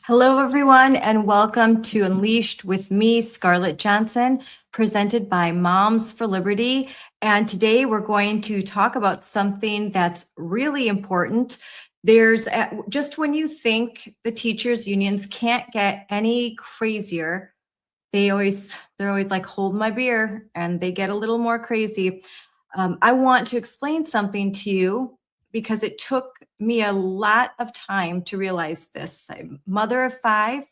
Hello, everyone, and welcome to Unleashed with me, Scarlett Johnson, presented by Moms for Liberty. And today we're going to talk about something that's really important. Just when you think the teachers' unions can't get any crazier, they're always like, hold my beer, and they get a little more crazy. I want to explain something to you because it took me a lot of time to realize this. I'm a mother of 5,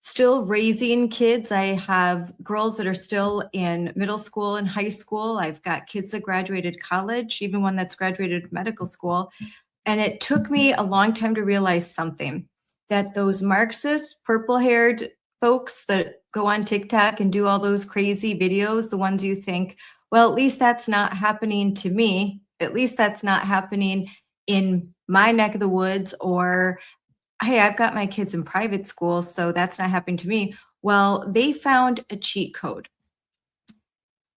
still raising kids. I have girls that are still in middle school and high school. I've got kids that graduated college, even one that's graduated medical school. And it took me a long time to realize something, that those Marxist, purple-haired folks that go on TikTok and do all those crazy videos, the ones you think, well, at least that's not happening to me. At least that's not happening in my neck of the woods, or, hey, I've got my kids in private school, so that's not happening to me. Well, they found a cheat code.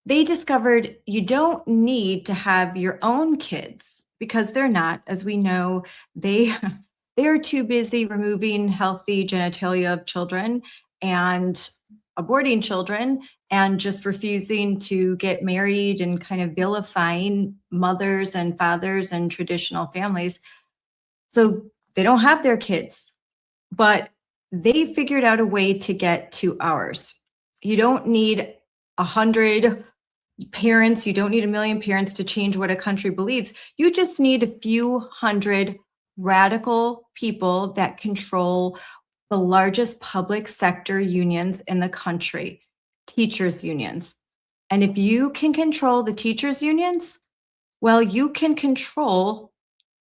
They discovered you don't need to have your own kids, because they're not, as we know, they're too busy removing healthy genitalia of children and aborting children and just refusing to get married and kind of vilifying mothers and fathers and traditional families. So they don't have their kids, but they figured out a way to get to ours. You don't need 100 parents, you don't need 1 million parents to change what a country believes. You just need a few hundred radical people that control the largest public sector unions in the country, teachers' unions. And if you can control the teachers' unions, well, you can control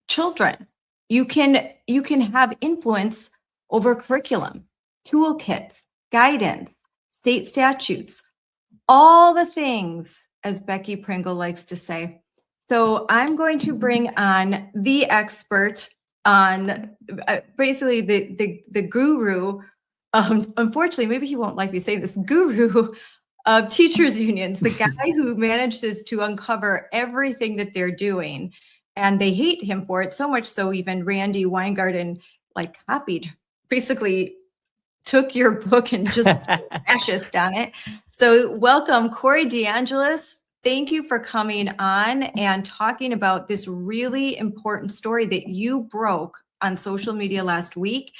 children. You can have influence over curriculum, toolkits, guidance, state statutes, all the things, as Becky Pringle likes to say. So I'm going to bring on the expert on basically the guru. Unfortunately, maybe he won't like me saying this, guru of teachers unions, the guy who manages to uncover everything that they're doing. And they hate him for it, so much so even Randi Weingarten basically took your book and just fascist on it. So welcome, Corey DeAngelis. Thank you for coming on and talking about this really important story that you broke on social media last week.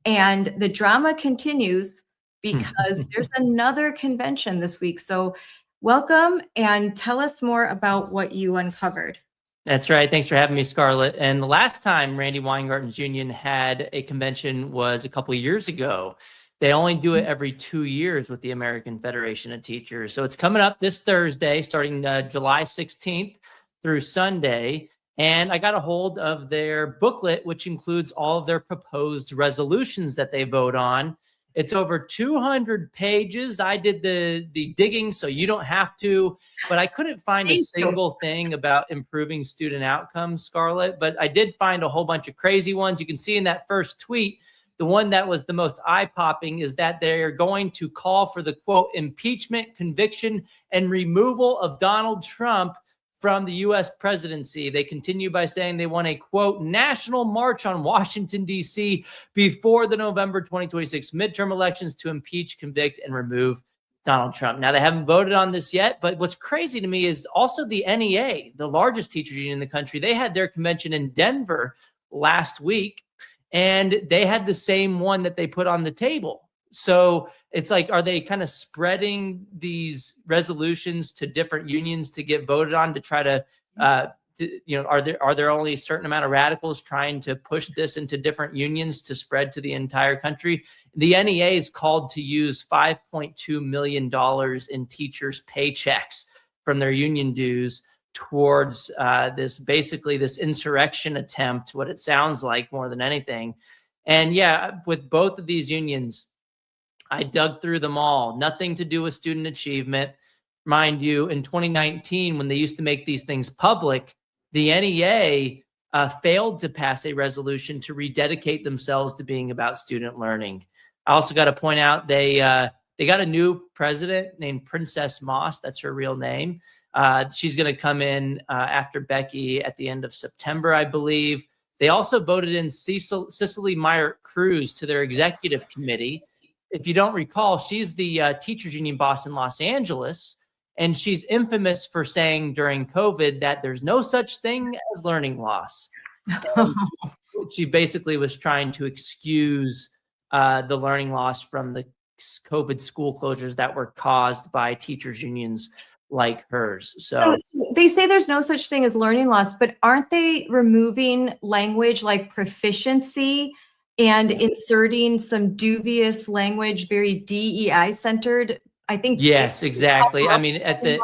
And the drama continues because there's another convention this week. So welcome, and tell us more about what you uncovered. That's right. Thanks for having me, Scarlett. And the last time Randi Weingarten's union had a convention was a couple of years ago. They only do it every 2 years with the American Federation of Teachers. So it's coming up this Thursday, starting July 16th through Sunday. And I got a hold of their booklet, which includes all of their proposed resolutions that they vote on. It's over 200 pages. I did the digging, so you don't have to, but I couldn't find a single thing about improving student outcomes, Scarlett, but I did find a whole bunch of crazy ones. You can see in that first tweet, the one that was the most eye-popping is that they're going to call for the, quote, impeachment, conviction, and removal of Donald Trump from the U.S. presidency. They continue by saying they want a, quote, national march on Washington, D.C. before the November 2026 midterm elections to impeach, convict, and remove Donald Trump. Now, they haven't voted on this yet, but what's crazy to me is also the NEA, the largest teachers union in the country. They had their convention in Denver last week, and they had the same one that they put on the table. So it's like, are they kind of spreading these resolutions to different unions to get voted on to try to, are there only a certain amount of radicals trying to push this into different unions to spread to the entire country? The NEA is called to use $5.2 million in teachers' paychecks from their union dues towards this insurrection attempt, what it sounds like more than anything. And yeah, with both of these unions, I dug through them all. Nothing to do with student achievement. Mind you, in 2019, when they used to make these things public, the NEA failed to pass a resolution to rededicate themselves to being about student learning. I also got to point out they got a new president named Princess Moss. That's her real name. She's going to come in after Becky at the end of September, I believe. They also voted in Cicely Myert-Cruz to their executive committee. If you don't recall, she's the teachers union boss in Los Angeles, and she's infamous for saying during COVID that there's no such thing as learning loss. She basically was trying to excuse the learning loss from the COVID school closures that were caused by teachers unions like hers. So they say there's no such thing as learning loss, but aren't they removing language like proficiency and inserting some dubious language, very DEI centered? I think. Yes, exactly. I mean, at the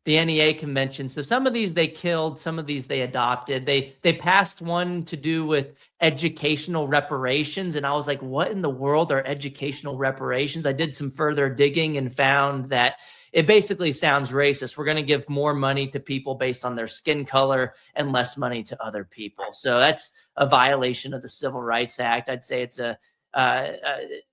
NEA convention. So some of these they killed, some of these they adopted. They passed one to do with educational reparations. And I was like, what in the world are educational reparations? I did some further digging and found that it basically sounds racist. We're going to give more money to people based on their skin color and less money to other people. So that's a violation of the Civil Rights Act. I'd say it's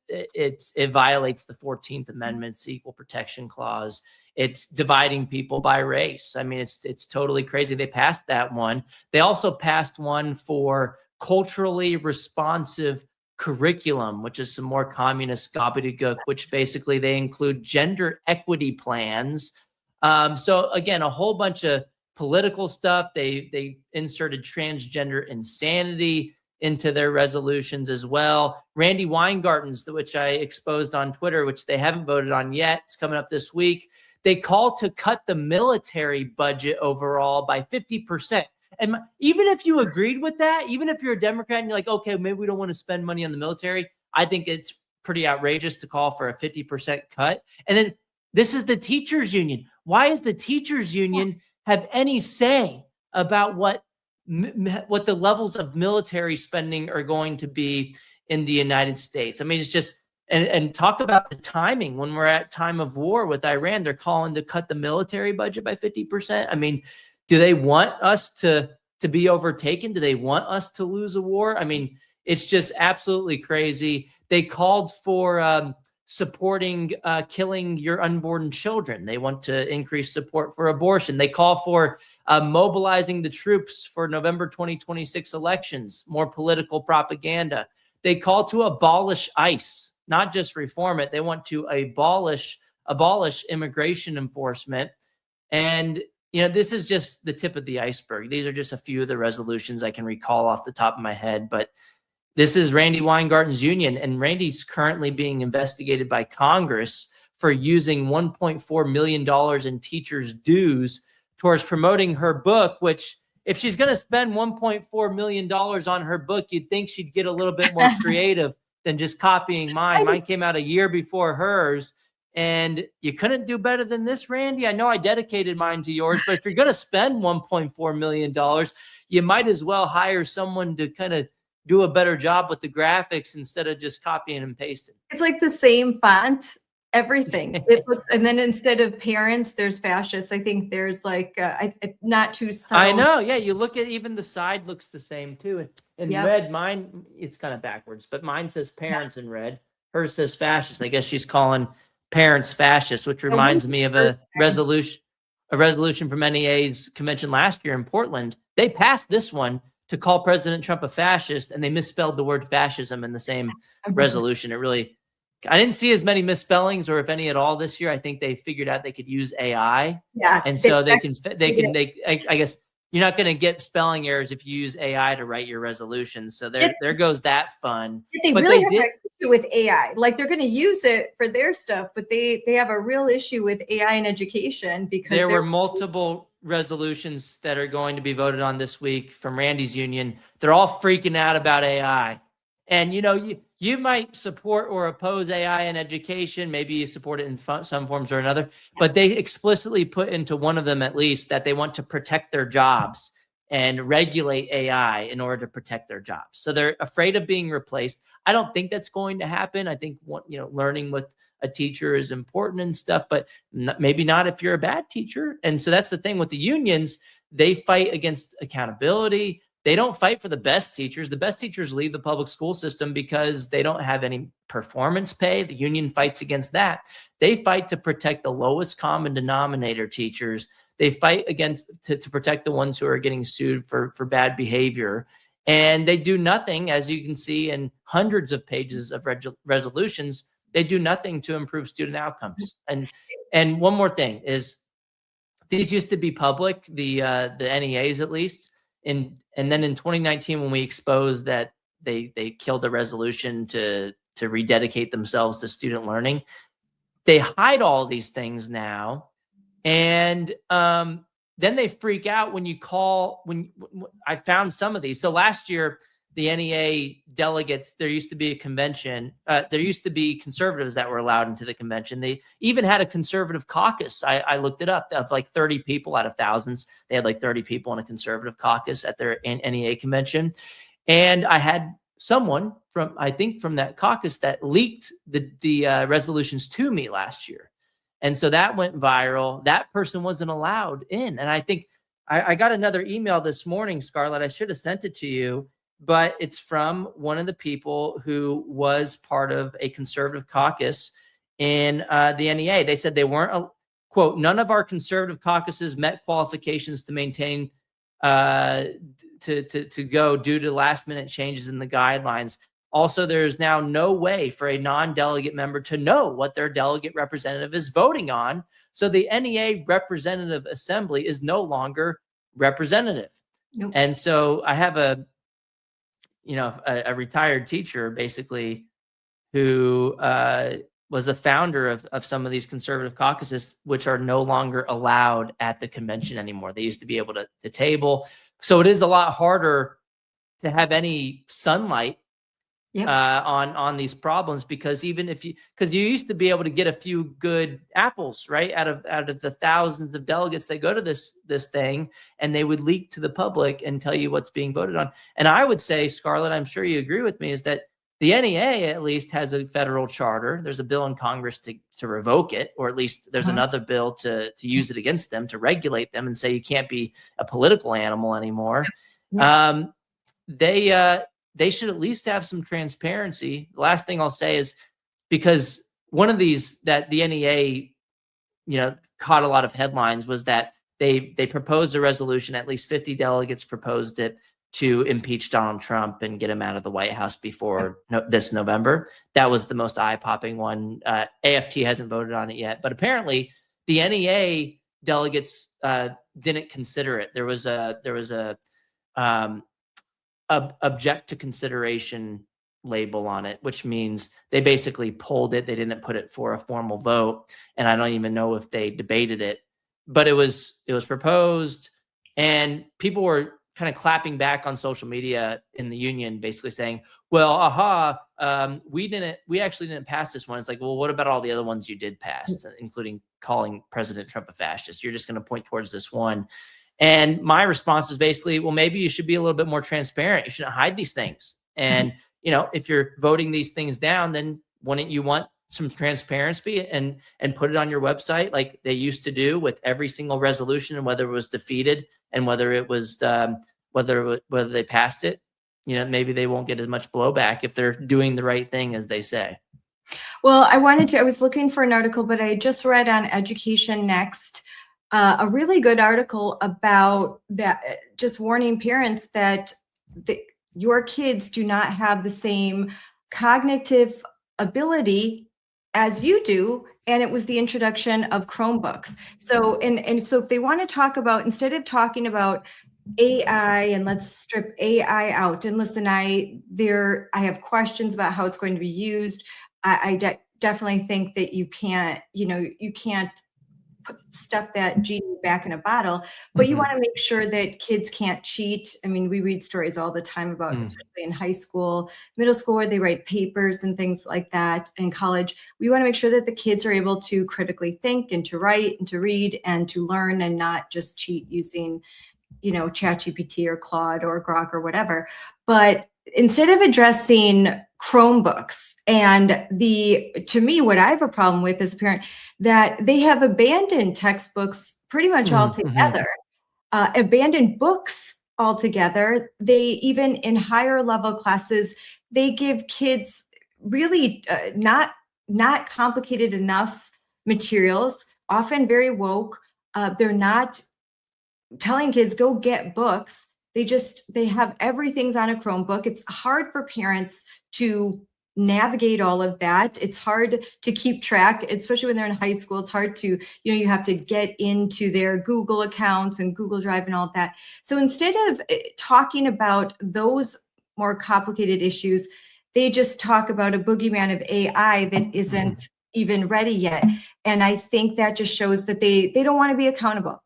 it violates the 14th Amendment's Equal Protection Clause. It's dividing people by race. I mean, it's totally crazy. They passed that one. They also passed one for culturally responsive curriculum, which is some more communist gobbledygook, which basically they include gender equity plans. So again, a whole bunch of political stuff. They inserted transgender insanity into their resolutions as well. Randi Weingarten's, which I exposed on Twitter, which they haven't voted on yet. It's coming up this week. They call to cut the military budget overall by 50%. And even if you agreed with that, even if you're a Democrat and you're like, okay, maybe we don't want to spend money on the military, I think it's pretty outrageous to call for a 50% cut. And then this is the teachers union. Why does the teachers union have any say about what the levels of military spending are going to be in the United States? I mean, it's just, and talk about the timing. When we're at time of war with Iran, they're calling to cut the military budget by 50%. I mean, do they want us to be overtaken? Do they want us to lose a war? I mean, it's just absolutely crazy. They called for supporting killing your unborn children. They want to increase support for abortion. They call for mobilizing the troops for November 2026 elections, more political propaganda. They call to abolish ICE, not just reform it. They want to abolish immigration enforcement. And you know, this is just the tip of the iceberg. These are just a few of the resolutions I can recall off the top of my head. But this is Randi Weingarten's union, and Randi's currently being investigated by Congress for using $1.4 million in teachers' dues towards promoting her book, which if she's going to spend $1.4 million on her book, you'd think she'd get a little bit more creative than just copying mine. Mine came out a year before hers. And you couldn't do better than this, Randi. I know I dedicated mine to yours, but if you're going to spend $1.4 million, you might as well hire someone to kind of do a better job with the graphics instead of just copying and pasting. It's like the same font, everything. And then instead of parents, there's fascists. I think there's like not too subtle. I know. Yeah, you look at even the side looks the same too. In red, mine it's kind of backwards, but mine says parents in red. Hers says fascist. I guess she's calling parents fascist, which reminds me of a resolution from NEA's convention last year in Portland. They passed this one to call President Trump a fascist, and they misspelled the word fascism in the same resolution. I didn't see as many misspellings, or if any at all this year. I think they figured out they could use AI. Yeah. And so I guess you're not going to get spelling errors if you use AI to write your resolutions. So there goes that fun. They really have an issue with AI. Like they're going to use it for their stuff, but they have a real issue with AI in education because there were multiple resolutions that are going to be voted on this week from Randi's union. They're all freaking out about AI. And, you know, you might support or oppose AI in education. Maybe you support it in some forms or another, but they explicitly put into one of them, at least, that they want to protect their jobs and regulate AI in order to protect their jobs. So they're afraid of being replaced. I don't think that's going to happen. I think, learning with a teacher is important and stuff, but maybe not if you're a bad teacher. And so that's the thing with the unions. They fight against accountability. They don't fight for the best teachers. The best teachers leave the public school system because they don't have any performance pay. The union fights against that. They fight to protect the lowest common denominator teachers. They fight to protect the ones who are getting sued for bad behavior. And they do nothing, as you can see in hundreds of pages of resolutions, they do nothing to improve student outcomes. And one more thing is, these used to be public, the NEAs at least, and then in 2019 when we exposed that they killed a resolution to rededicate themselves to student learning, they hide all these things now, and then they freak out when you call. When I found some of these, so last year the NEA delegates, there used to be a convention. There used to be conservatives that were allowed into the convention. They even had a conservative caucus. I looked it up, of like 30 people out of thousands. They had like 30 people in a conservative caucus at their NEA convention. And I had someone from, I think from that caucus, that leaked the resolutions to me last year. And so that went viral. That person wasn't allowed in. And I think I got another email this morning, Scarlett. I should have sent it to you, but it's from one of the people who was part of a conservative caucus in the NEA. They said they weren't, quote, none of our conservative caucuses met qualifications to maintain to go due to last minute changes in the guidelines. Also, there's now no way for a non-delegate member to know what their delegate representative is voting on. So the NEA Representative Assembly is no longer representative. Nope. And so I have a retired teacher, basically, who was a founder of some of these conservative caucuses, which are no longer allowed at the convention anymore. They used to be able to table. So it is a lot harder to have any sunlight on these problems, because even if you used to be able to get a few good apples, right, out of the thousands of delegates that go to this thing, and they would leak to the public and tell you what's being voted on. And I would say, Scarlett, I'm sure you agree with me, is that the NEA at least has a federal charter. There's a bill in Congress to revoke it, or at least there's another bill to use it against them, to regulate them and say you can't be a political animal anymore. They should at least have some transparency. The last thing I'll say is, because one of these that the NEA, caught a lot of headlines, was that they proposed a resolution, at least 50 delegates proposed it, to impeach Donald Trump and get him out of the White House before this November. That was the most eye-popping one. AFT hasn't voted on it yet, but apparently the NEA delegates didn't consider it. There was a object to consideration label on it, which means they basically pulled it. They didn't put it for a formal vote, and I don't even know if they debated it, but it was proposed, and people were kind of clapping back on social media in the union, basically saying, well, we actually didn't pass this one. It's like, well, what about all the other ones you did pass, including calling President Trump a fascist? You're just going to point towards this one. And my response is basically, well, maybe you should be a little bit more transparent. You shouldn't hide these things. And, if you're voting these things down, then wouldn't you want some transparency and put it on your website like they used to do with every single resolution, and whether it was defeated and whether it was whether they passed it? Maybe they won't get as much blowback if they're doing the right thing, as they say. Well, I was looking for an article, but I just read on Education Next a really good article about that, just warning parents that your kids do not have the same cognitive ability as you do. And it was the introduction of Chromebooks. So, and so if they want to talk about, instead of talking about AI and let's strip AI out, and listen, I have questions about how it's going to be used. I definitely think that you can't stuff that genie back in a bottle, but you want to make sure that kids can't cheat. I mean, we read stories all the time about, especially in high school, middle school, where they write papers and things like that. In college, we want to make sure that the kids are able to critically think and to write and to read and to learn, and not just cheat using, ChatGPT or Claude or Grok or whatever. But instead of addressing Chromebooks, and to me, what I have a problem with as a parent, that they have abandoned textbooks pretty much altogether, abandoned books altogether. They, even in higher level classes, they give kids really not complicated enough materials, often very woke. They're not telling kids, go get books. they have everything's on a Chromebook. It's hard for parents to navigate all of that. It's hard to keep track, especially when they're in high school. It's hard to, you have to get into their Google accounts and Google Drive and all that. So instead of talking about those more complicated issues, they just talk about a boogeyman of AI that isn't even ready yet. And I think that just shows that they don't want to be accountable,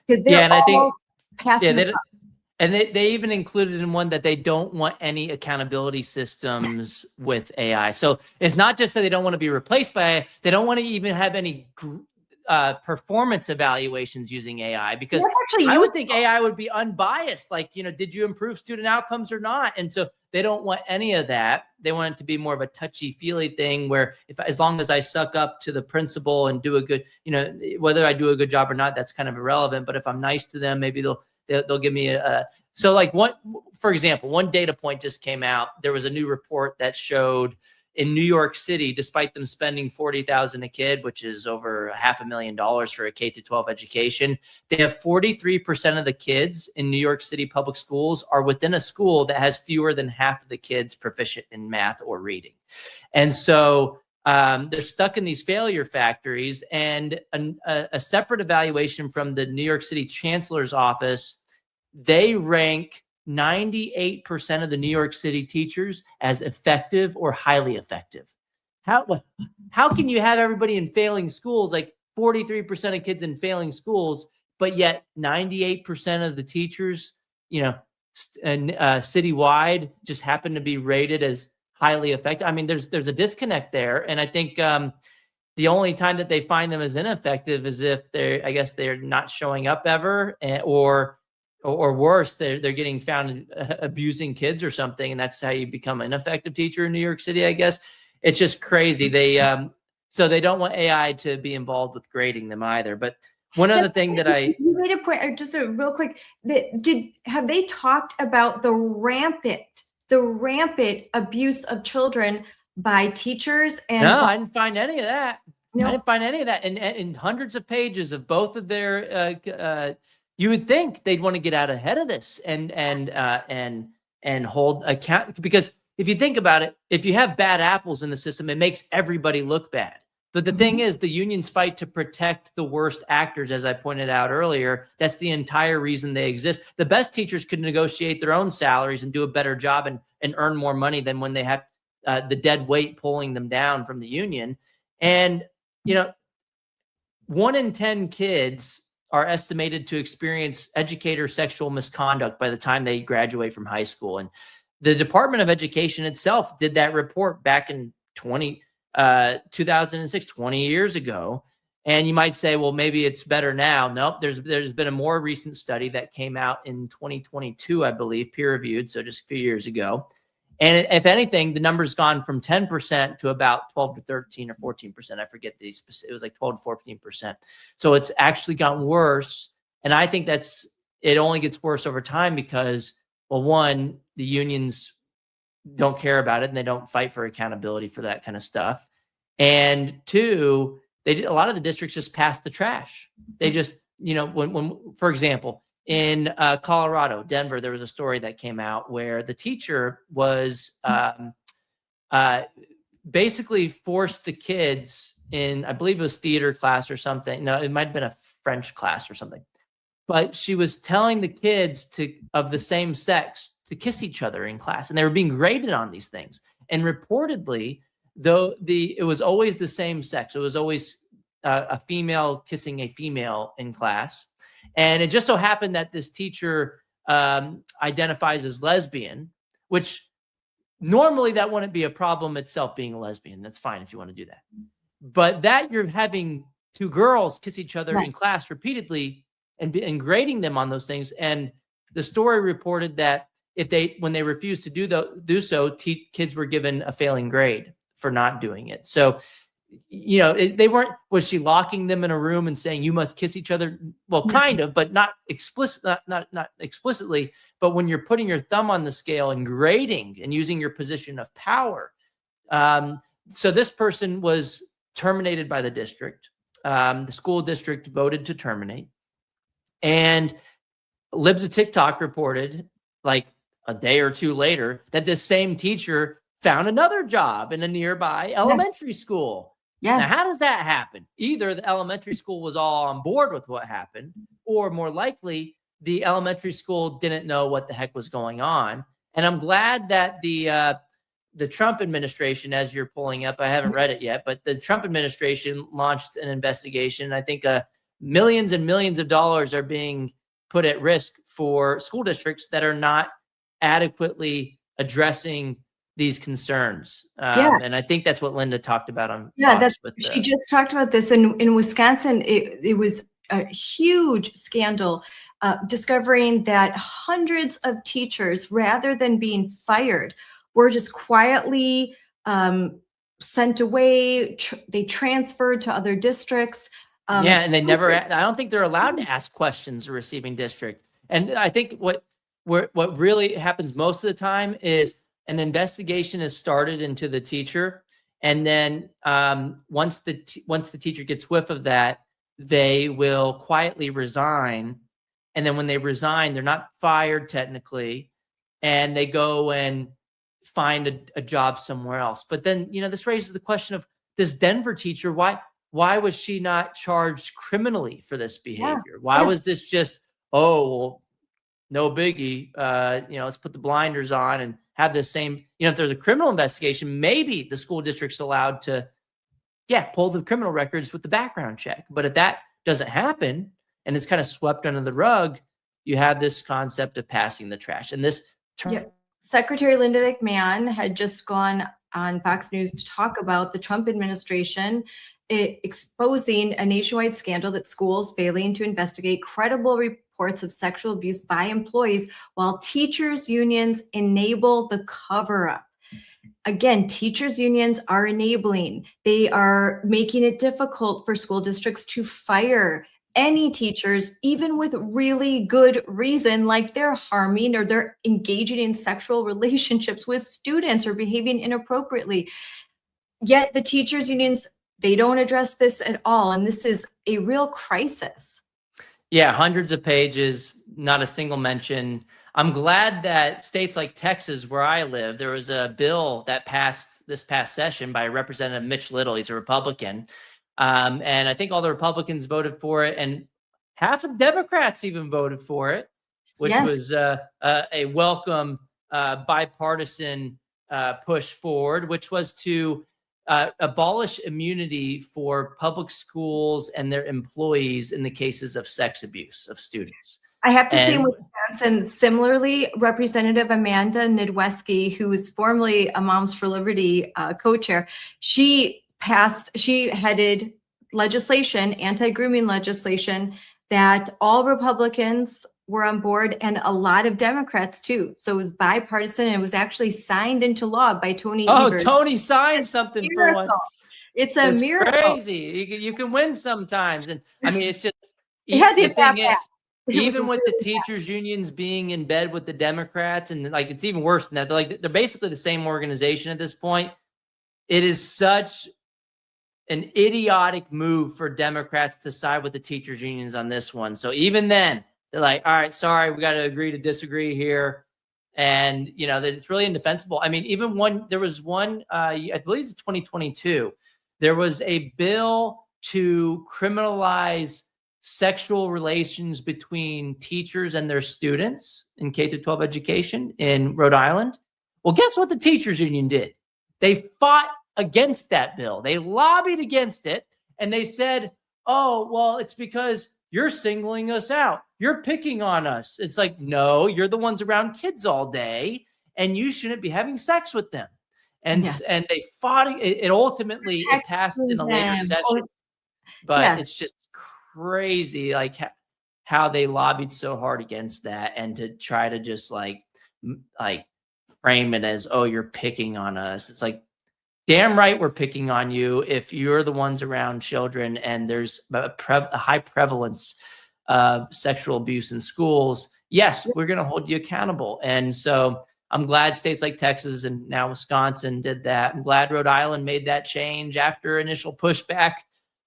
because they're passing the buck. And they even included in one that they don't want any accountability systems with AI. So it's not just that they don't want to be replaced by AI, they don't want to even have any performance evaluations using AI, because I would think AI would be unbiased. Like, did you improve student outcomes or not? And so they don't want any of that. They want it to be more of a touchy-feely thing where as long as I suck up to the principal and do a good, whether I do a good job or not, that's kind of irrelevant. But if I'm nice to them, maybe they'll give me so like for example, one data point just came out. There was a new report that showed in New York City, despite them spending $40,000 a kid, which is over $500,000 for a K-12 education, they have 43% of the kids in New York City public schools are within a school that has fewer than half of the kids proficient in math or reading. And so they're stuck in these failure factories. And a separate evaluation from the New York City Chancellor's office, they rank 98% of the New York City teachers as effective or highly effective. How can you have everybody in failing schools, like 43% of kids in failing schools, but yet 98% of the teachers, citywide just happen to be rated as highly effective? I mean, there's a disconnect there. And I think the only time that they find them as ineffective is if they're not showing up ever, or worse, they're getting found abusing kids or something, and that's how you become an ineffective teacher in New York City, I guess. It's just crazy. So they don't want AI to be involved with grading them either. But one other thing that you made a point, just a real quick, have they talked about the rampant abuse of children by teachers? And no, I didn't find any of that. No. I didn't find any of that. And in hundreds of pages of both of their you would think they'd want to get out ahead of this and hold account, because if you think about it, if you have bad apples in the system, it makes everybody look bad. But the thing is, the unions fight to protect the worst actors, as I pointed out earlier. That's the entire reason they exist. The best teachers could negotiate their own salaries and do a better job and earn more money than when they have the dead weight pulling them down from the union. And 1 in 10 kids are estimated to experience educator sexual misconduct by the time they graduate from high school. And the Department of Education itself did that report back in 2006, 20 years ago. And you might say, well, maybe it's better now. Nope, there's been a more recent study that came out in 2022, I believe, peer-reviewed, so just a few years ago. And if anything, the number's gone from 10% to about 12 to 13 or 14%. I forget the specific. It was like 12 to 14%. So it's actually gotten worse. And I think it only gets worse over time because, well, one, the unions don't care about it and they don't fight for accountability for that kind of stuff. And two, a lot of the districts just pass the trash. They just, when for example, in Colorado, Denver, there was a story that came out where the teacher was basically forced the kids in, I believe it was theater class or something. No, it might have been a French class or something. But she was telling the kids of the same sex to kiss each other in class, and they were being graded on these things. And reportedly, though it was always the same sex, it was always a female kissing a female in class. And it just so happened that this teacher identifies as lesbian, which normally that wouldn't be a problem itself, being a lesbian. That's fine if you want to do that. But that you're having two girls kiss each other in class repeatedly and grading them on those things. And the story reported that when they refused to do so, kids were given a failing grade for not doing it. So, they weren't, was she locking them in a room and saying, you must kiss each other? Well, kind of, but not not explicitly. But when you're putting your thumb on the scale and grading and using your position of power. So this person was terminated by the district. The school district voted to terminate. And Libs of TikTok reported like a day or two later that this same teacher found another job in a nearby elementary school. Yes. Now, how does that happen? Either the elementary school was all on board with what happened, or more likely, the elementary school didn't know what the heck was going on. And I'm glad that the Trump administration, as you're pulling up, I haven't read it yet, but the Trump administration launched an investigation. I think millions and millions of dollars are being put at risk for school districts that are not adequately addressing these concerns. And I think that's what Linda talked about on Fox she just talked about this in Wisconsin. It was a huge scandal, discovering that hundreds of teachers, rather than being fired, were just quietly sent away. They transferred to other districts. And they never, I don't think they're allowed to ask questions, the receiving district. And I think what really happens most of the time is an investigation is started into the teacher. And then once the teacher gets whiff of that, they will quietly resign. And then when they resign, they're not fired technically, and they go and find a job somewhere else. But then, this raises the question of this Denver teacher, why was she not charged criminally for this behavior? Why was this just, no biggie, let's put the blinders on and have the same, if there's a criminal investigation, maybe the school district's allowed to, pull the criminal records with the background check. But if that doesn't happen and it's kind of swept under the rug, you have this concept of passing the trash. And this Secretary Linda McMahon had just gone on Fox News to talk about the Trump administration exposing a nationwide scandal that schools failing to investigate credible reports of sexual abuse by employees, while teachers' unions enable the cover-up. Again, teachers' unions are enabling. They are making it difficult for school districts to fire any teachers, even with really good reason, like they're harming or they're engaging in sexual relationships with students or behaving inappropriately. Yet the teachers' unions, they don't address this at all. And this is a real crisis. Yeah, hundreds of pages, not a single mention. I'm glad that states like Texas, where I live, there was a bill that passed this past session by Representative Mitch Little. He's a Republican. And I think all the Republicans voted for it, and half of Democrats even voted for it, which was a welcome bipartisan push forward, which was to abolish immunity for public schools and their employees in the cases of sex abuse of students. I have to say, in Wisconsin, similarly, Representative Amanda Nidweski, who is formerly a Moms for Liberty co-chair, she headed legislation, anti-grooming legislation, that all Republicans were on board and a lot of Democrats too. So it was bipartisan, and it was actually signed into law by Tony Evers. Tony signed something for once. It's a miracle. Crazy. You can win sometimes. And I mean, it's just, the thing is, even with the teachers unions being in bed with the Democrats, and like, it's even worse than that. They're basically the same organization at this point. It is such an idiotic move for Democrats to side with the teachers unions on this one. So even then, they're like, all right, sorry, we got to agree to disagree here. And, that it's really indefensible. I mean, even there was one, I believe it's 2022, there was a bill to criminalize sexual relations between teachers and their students in K-12 education in Rhode Island. Well, guess what the teachers union did? They fought against that bill. They lobbied against it, and they said, oh, well, it's because you're singling us out. You're picking on us. It's like, no, you're the ones around kids all day, and you shouldn't be having sex with them. And they fought it. Ultimately, it passed in a later session. But it's just crazy, like how they lobbied so hard against that, and to try to just like frame it as, oh, you're picking on us. It's like, damn right we're picking on you if you're the ones around children and there's a high prevalence of sexual abuse in schools. Yes, we're going to hold you accountable. And so I'm glad states like Texas and now Wisconsin did that. I'm glad Rhode Island made that change after initial pushback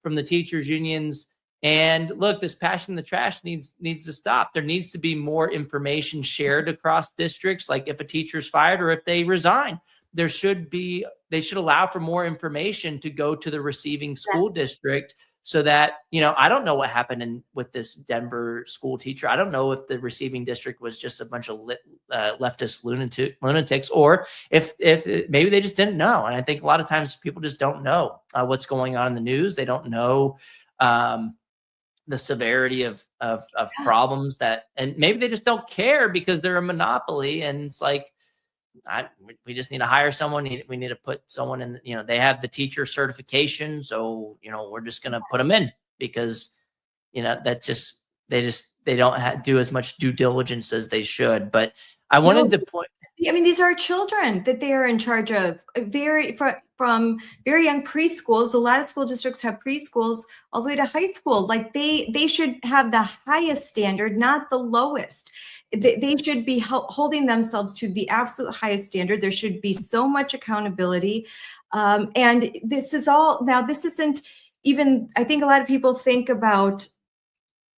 from the teachers unions. And look, this passing the trash needs to stop. There needs to be more information shared across districts. Like if a teacher's fired or if they resign, they should allow for more information to go to the receiving school district, so that, I don't know what happened with this Denver school teacher. I don't know if the receiving district was just a bunch of leftist lunatics, or if maybe they just didn't know. And I think a lot of times people just don't know what's going on in the news. They don't know the severity of problems and maybe they just don't care because they're a monopoly. And it's like, we just need to hire someone. We need to put someone in, they have the teacher certification. So, we're just going to put them in because, that's just, they don't do as much due diligence as they should. But I wanted to point. I mean, these are children that they are in charge of, from very young preschools. A lot of school districts have preschools all the way to high school. Like they should have the highest standard, not the lowest. They should be holding themselves to the absolute highest standard. There should be so much accountability. And this isn't even, I think a lot of people think about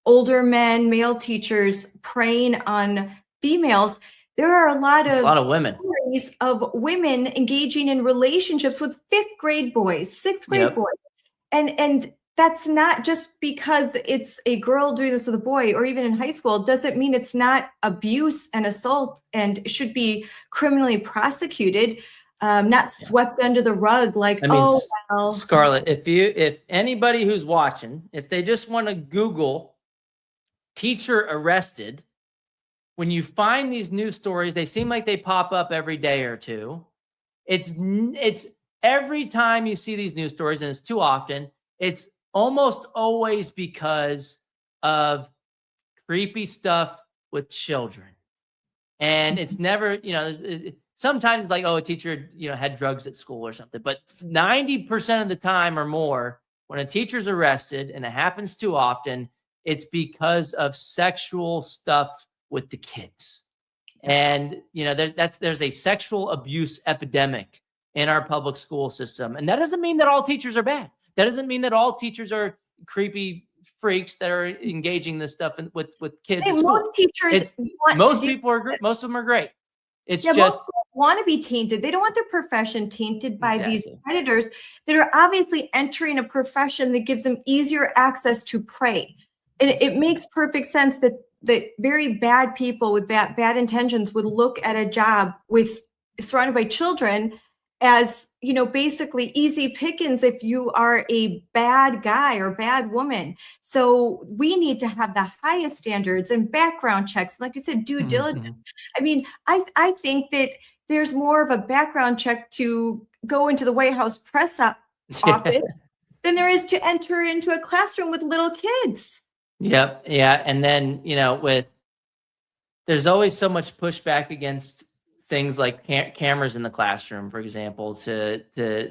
older men, male teachers preying on females. There are a lot of women stories of women engaging in relationships with 5th grade boys, 6th grade boys. And that's not just because it's a girl doing this with a boy, or even in high school, doesn't mean it's not abuse and assault and should be criminally prosecuted, not swept under the rug like, well. Scarlett, if anybody who's watching, if they just want to Google teacher arrested, when you find these news stories, they seem like they pop up every day or two. It's every time you see these news stories, and it's too often, it's almost always because of creepy stuff with children. And it's never, sometimes it's like, a teacher, had drugs at school or something. But 90% of the time or more, when a teacher's arrested, and it happens too often, it's because of sexual stuff with the kids. And, there's a sexual abuse epidemic in our public school system. And that doesn't mean that all teachers are bad. That doesn't mean that all teachers are creepy freaks that are engaging this stuff with kids. Hey, most teachers, most of them are great. It's just most want to be tainted. They don't want their profession tainted by these predators that are obviously entering a profession that gives them easier access to prey. And it makes perfect sense that very bad people with bad intentions would look at a job surrounded by children as, basically easy pickings if you are a bad guy or bad woman. So we need to have the highest standards and background checks. Like you said, due diligence. I mean, I think that there's more of a background check to go into the White House press office than there is to enter into a classroom with little kids. Yep. Yeah. And then, there's always so much pushback against things like cameras in the classroom, for example, to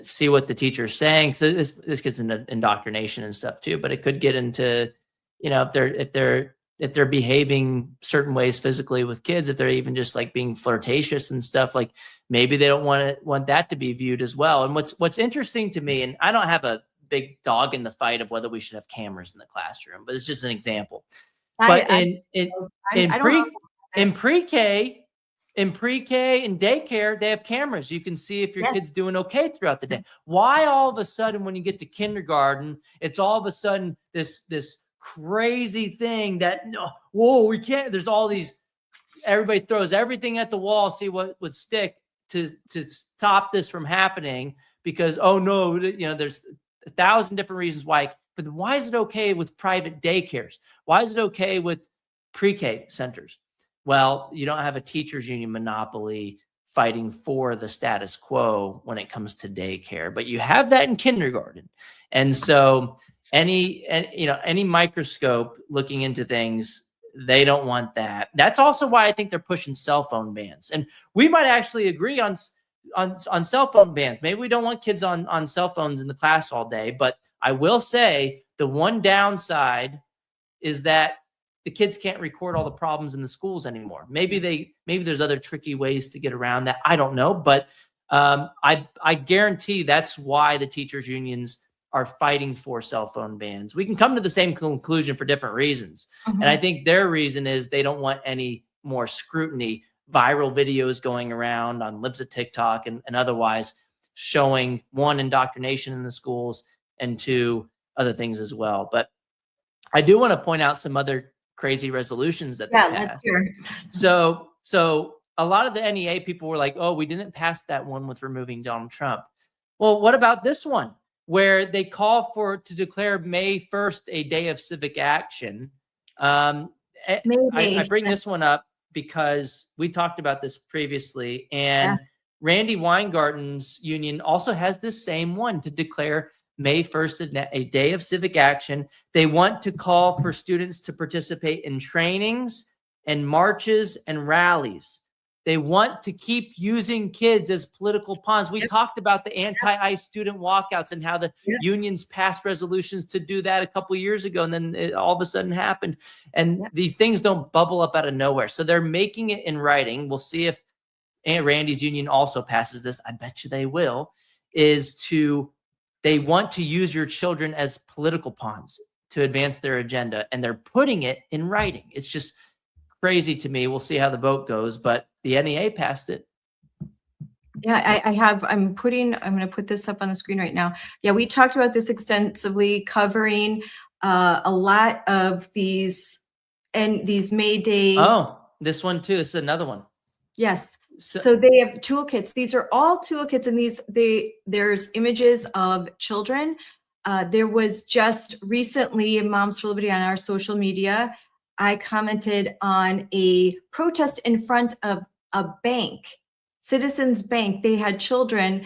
see what the teacher's saying. So this gets into indoctrination and stuff too, but it could get into, if they're behaving certain ways physically with kids, if they're even just like being flirtatious and stuff, like maybe they don't want that to be viewed as well. And what's interesting to me, and I don't have a big dog in the fight of whether we should have cameras in the classroom, but it's just an example. But in pre-K and daycare, they have cameras. You can see if your kid's doing okay throughout the day. Why all of a sudden, when you get to kindergarten, it's all of a sudden this crazy thing that, we can't, there's all these, everybody throws everything at the wall, see what would stick to stop this from happening, because, there's 1,000 different reasons why. But why is it okay with private daycares? Why is it okay with pre-K centers? Well, you don't have a teachers union monopoly fighting for the status quo when it comes to daycare, but you have that in kindergarten. And so any microscope looking into things, they don't want that. That's also why I think they're pushing cell phone bans. And we might actually agree on cell phone bans. Maybe we don't want kids on cell phones in the class all day, but I will say the one downside is that the kids can't record all the problems in the schools anymore. Maybe there's other tricky ways to get around that. I don't know, but I guarantee that's why the teachers unions are fighting for cell phone bans. We can come to the same conclusion for different reasons. Mhm. And I think their reason is they don't want any more scrutiny, viral videos going around on libs of TikTok and otherwise showing, one, indoctrination in the schools, and two, other things as well. But I do want to point out some other crazy resolutions that they Yeah, let's passed. hear. So a lot of the NEA people were like, oh, we didn't pass that one with removing Donald Trump. Well, what about this one where they call to declare May 1st a day of civic action? I bring this one up because we talked about this previously, and Randi Weingarten's union also has this same one, to declare May 1st a day of civic action. They want to call for students to participate in trainings and marches and rallies. They want to keep using kids as political pawns. We talked about the anti-ICE student walkouts and how the unions passed resolutions to do that a couple of years ago, and then it all of a sudden happened. And these things don't bubble up out of nowhere. So they're making it in writing. We'll see if Aunt Randy's union also passes this. I bet you they will. They want to use your children as political pawns to advance their agenda, and they're putting it in writing. It's just crazy to me. We'll see how the vote goes, but the NEA passed it. Yeah, I'm going to put this up on the screen right now. Yeah, we talked about this extensively, covering a lot of these May Day. Oh, this one too. This is another one. Yes. So they have toolkits. These are all toolkits, and there's images of children. There was just recently in Moms for Liberty on our social media, I commented on a protest in front of a bank, Citizens Bank. They had children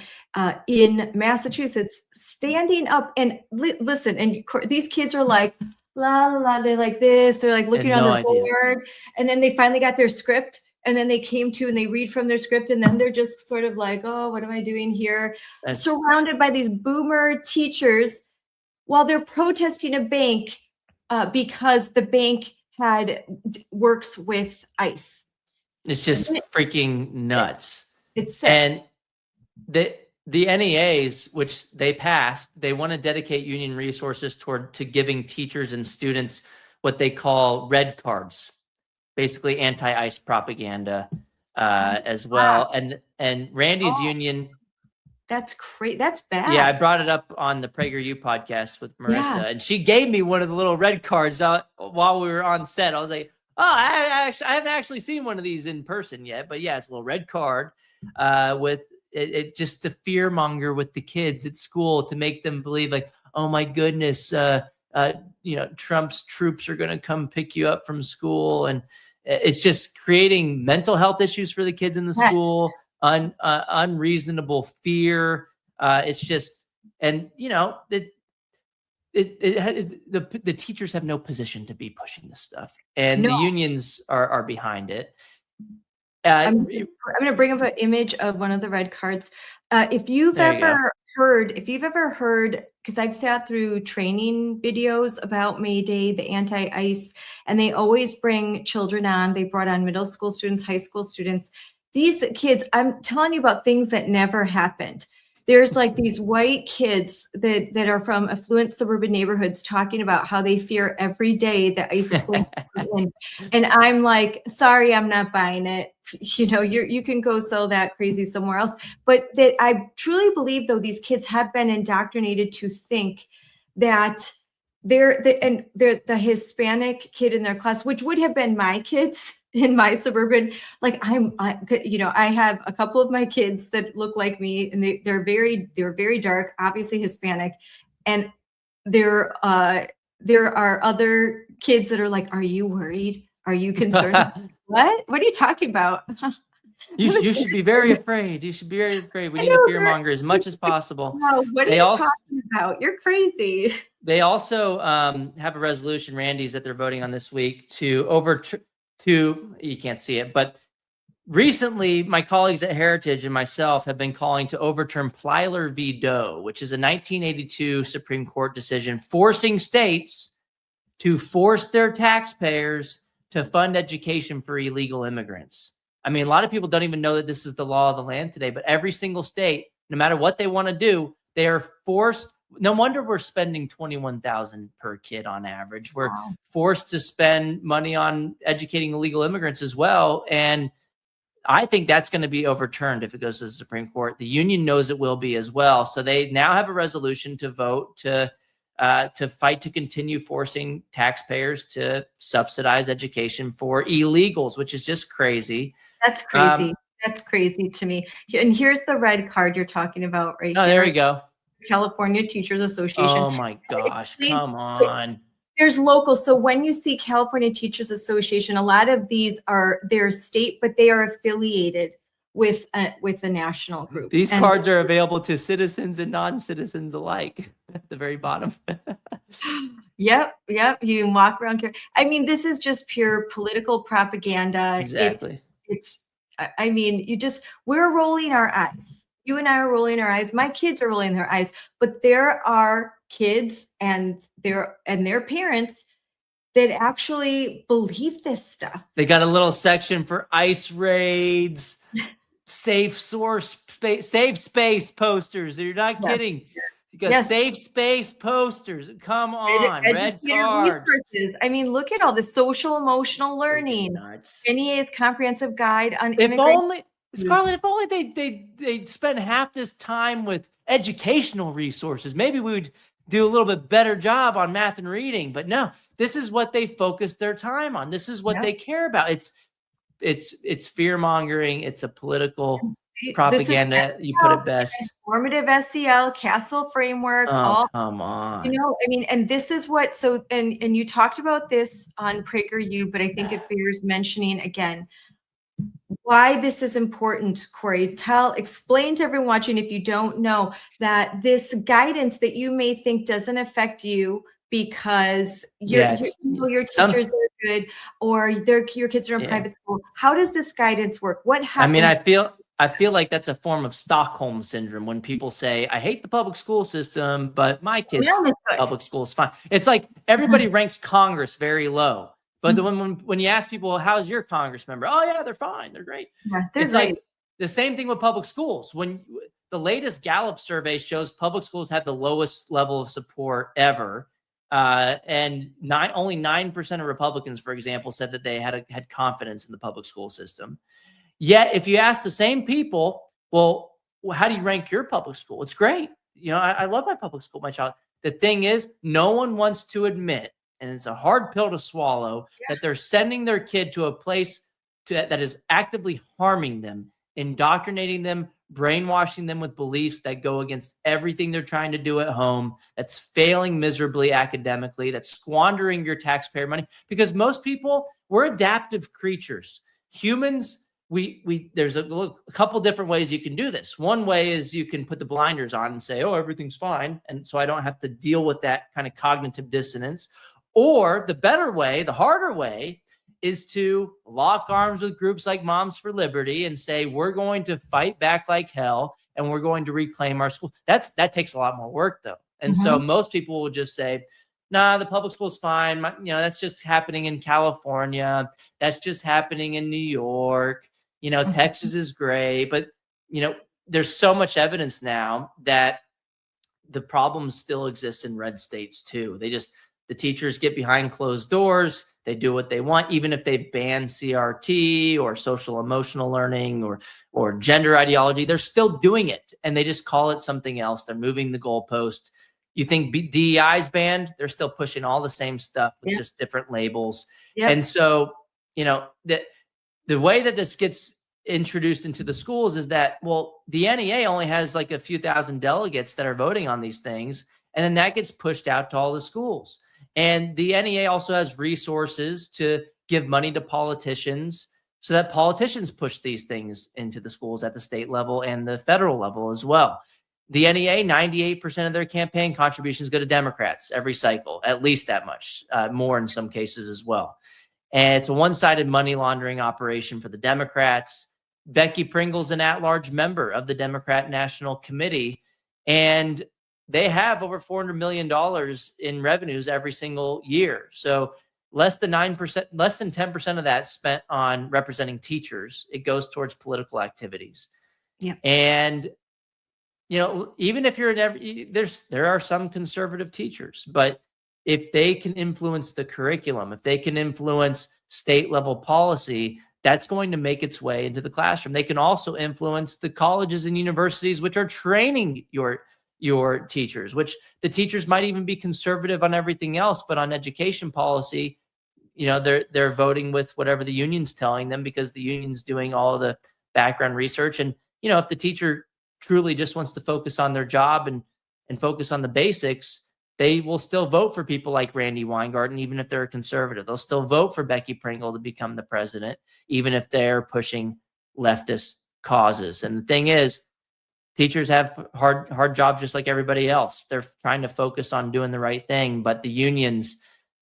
in Massachusetts standing up and listen. And these kids are like, la la la. They're like this. They're like looking on their board. And then they finally got their script. And then they came to and they read from their script. And then they're just sort of like, oh, what am I doing here? Surrounded by these boomer teachers while they're protesting a bank because the bank works with ICE. It's just freaking nuts. It's sick. And the NEAs, which they passed, they want to dedicate union resources to giving teachers and students what they call red cards, basically anti-ICE propaganda as well. Wow. And Randy's union. That's crazy. That's bad. Yeah, I brought it up on the PragerU podcast with Marissa, and she gave me one of the little red cards while we were on set. I was like, oh, I haven't actually seen one of these in person yet, but yeah, it's a little red card with it just to fear monger with the kids at school, to make them believe like, oh my goodness, Trump's troops are going to come pick you up from school, and it's just creating mental health issues for the kids in the school. Unreasonable fear. It's just, and the teachers have no position to be pushing this stuff, and the unions are behind it. I'm going to bring up an image of one of the red cards. If you've ever heard, because I've sat through training videos about May Day, the anti-ICE, and they always bring children on. They brought on middle school students, high school students. These kids, I'm telling you about things that never happened. There's like these white kids that are from affluent suburban neighborhoods talking about how they fear every day that ICE is going to come in. And I'm like, sorry, I'm not buying it. You can go sell that crazy somewhere else. But that I truly believe, though, these kids have been indoctrinated to think that they're the Hispanic kid in their class, which would have been my kids in my suburban, like I have a couple of my kids that look like me, and they're very dark, obviously Hispanic. And there are other kids that are like, are you worried? Are you concerned? What are you talking about? You should be very afraid. You should be very afraid. We need to fear monger as much as possible. No, what are you talking about? You're crazy. They also have a resolution, Randy's, that they're voting on this week you can't see it, but recently my colleagues at Heritage and myself have been calling to overturn Plyler v. Doe, which is a 1982 Supreme Court decision forcing states to force their taxpayers to fund education for illegal immigrants. I mean, a lot of people don't even know that this is the law of the land today, but every single state, no matter what they want to do, they are forced no wonder we're spending $21,000 per kid on average. We're Wow. forced to spend money on educating illegal immigrants as well. And I think that's going to be overturned if it goes to the Supreme Court. The union knows it will be as well. So they now have a resolution to vote to fight to continue forcing taxpayers to subsidize education for illegals, which is just crazy. That's crazy. That's crazy to me. And here's the red card you're talking about right Oh, here. there we go. California Teachers Association. Oh my gosh, come on. There's local. So when you see California Teachers Association, a lot of these are their state, but they are affiliated with a national group. These cards are available to citizens and non-citizens alike at the very bottom. Yep. You can walk around here. I mean, this is just pure political propaganda. Exactly. I mean, we're rolling our eyes. You and I are rolling our eyes. My kids are rolling their eyes, but there are kids and their parents that actually believe this stuff. They got a little section for ICE raids, safe space posters. You're not kidding. You got safe space posters. Come on, red cards. Resources. I mean, look at all the social emotional learning. NEA's comprehensive guide on immigration. Scarlett, if only they spent half this time with educational resources, maybe we would do a little bit better job on math and reading. But no, this is what they focus their time on. This is what they care about. It's fear mongering. It's a political propaganda. You put it best. Transformative SEL, Castle framework. Oh, come on. You know, I mean, and this is what. So, and you talked about this on PragerU, but I think it bears mentioning again. Why this is important, Corey. Explain to everyone watching, if you don't know, that this guidance that you may think doesn't affect you because your teachers are good or your kids are in private school. How does this guidance work? What happens? I mean, I feel like that's a form of Stockholm syndrome when people say, I hate the public school system, but my kids' public school is fine. It's like everybody ranks Congress very low. But when you ask people, how's your Congress member? Oh, yeah, they're fine. They're great. Yeah, it's like the same thing with public schools. When the latest Gallup survey shows public schools have the lowest level of support ever. And only 9% of Republicans, for example, said that they had confidence in the public school system. Yet, if you ask the same people, well, how do you rank your public school? It's great. You know, I love my public school, my child. The thing is, no one wants to admit, and it's a hard pill to swallow, that they're sending their kid to a place that is actively harming them, indoctrinating them, brainwashing them with beliefs that go against everything they're trying to do at home, that's failing miserably academically, that's squandering your taxpayer money. Because most people, we're adaptive creatures. Humans, there's a couple different ways you can do this. One way is you can put the blinders on and say, oh, everything's fine. And so I don't have to deal with that kind of cognitive dissonance. Or the better way, the harder way, is to lock arms with groups like Moms for Liberty and say, we're going to fight back like hell and we're going to reclaim our school. That takes a lot more work, though. And so most people will just say, nah, the public school's fine. That's just happening in California. That's just happening in New York. Texas is great. But, there's so much evidence now that the problem still exists in red states, too. The teachers get behind closed doors. They do what they want, even if they've banned CRT or social emotional learning or gender ideology. They're still doing it, and they just call it something else. They're moving the goalpost. You think DEI is banned? They're still pushing all the same stuff with just different labels. Yep. And so, the way that this gets introduced into the schools is that, well, the NEA only has like a few thousand delegates that are voting on these things, and then that gets pushed out to all the schools. And the NEA also has resources to give money to politicians so that politicians push these things into the schools at the state level and the federal level as well. The NEA, 98% of their campaign contributions go to Democrats every cycle, at least that much, more in some cases as well. And it's a one-sided money laundering operation for the Democrats. Becky Pringle's an at-large member of the Democrat National Committee, and they have over $400 million in revenues every single year. So less than 10% of that spent on representing teachers. It goes towards political activities. Yeah. And, even if you're in there are some conservative teachers, but if they can influence the curriculum, if they can influence state level policy, that's going to make its way into the classroom. They can also influence the colleges and universities, which are training your teachers, which the teachers might even be conservative on everything else, but on education policy, they're voting with whatever the union's telling them, because the union's doing all of the background research. And, if the teacher truly just wants to focus on their job and focus on the basics, they will still vote for people like Randi Weingarten, even if they're a conservative. They'll still vote for Becky Pringle to become the president, even if they're pushing leftist causes. And the thing is, teachers have hard jobs just like everybody else. They're trying to focus on doing the right thing, but the unions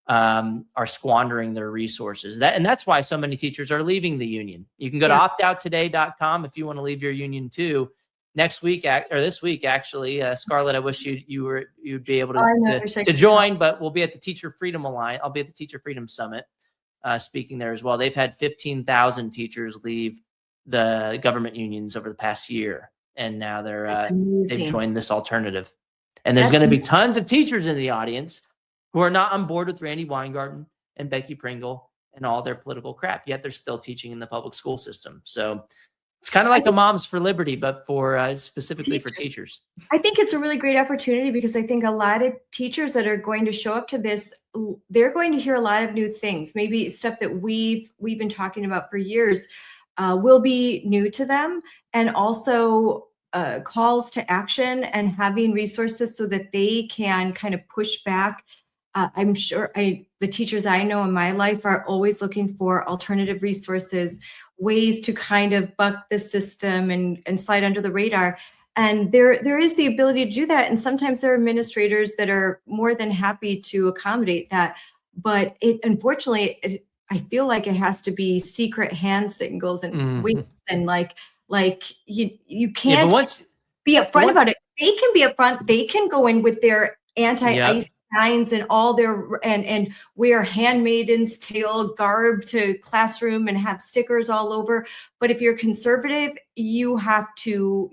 are squandering their resources. And that's why so many teachers are leaving the union. You can go to optouttoday.com if you want to leave your union too. Next week, or this week, actually, Scarlett, I wish you'd be able to join, but we'll be at the Teacher Freedom Alliance. I'll be at the Teacher Freedom Summit, speaking there as well. They've had 15,000 teachers leave the government unions over the past year, and now they've joined this alternative. And there's going to be tons of teachers in the audience who are not on board with Randi Weingarten and Becky Pringle and all their political crap, yet they're still teaching in the public school system. So it's kind of like a Moms for Liberty, but for specifically for teachers. I think it's a really great opportunity, because I think a lot of teachers that are going to show up to this, they're going to hear a lot of new things, maybe stuff that we've been talking about for years will be new to them, and also calls to action and having resources so that they can kind of push back. I'm sure the teachers I know in my life are always looking for alternative resources, ways to kind of buck the system and slide under the radar. And there is the ability to do that. And sometimes there are administrators that are more than happy to accommodate that. But unfortunately, I feel like it has to be secret hand signals and winks, and like you can't be upfront about it. They can be upfront. They can go in with their anti-ICE signs and all their and wear handmaiden's tale garb to classroom and have stickers all over. But if you're conservative, you have to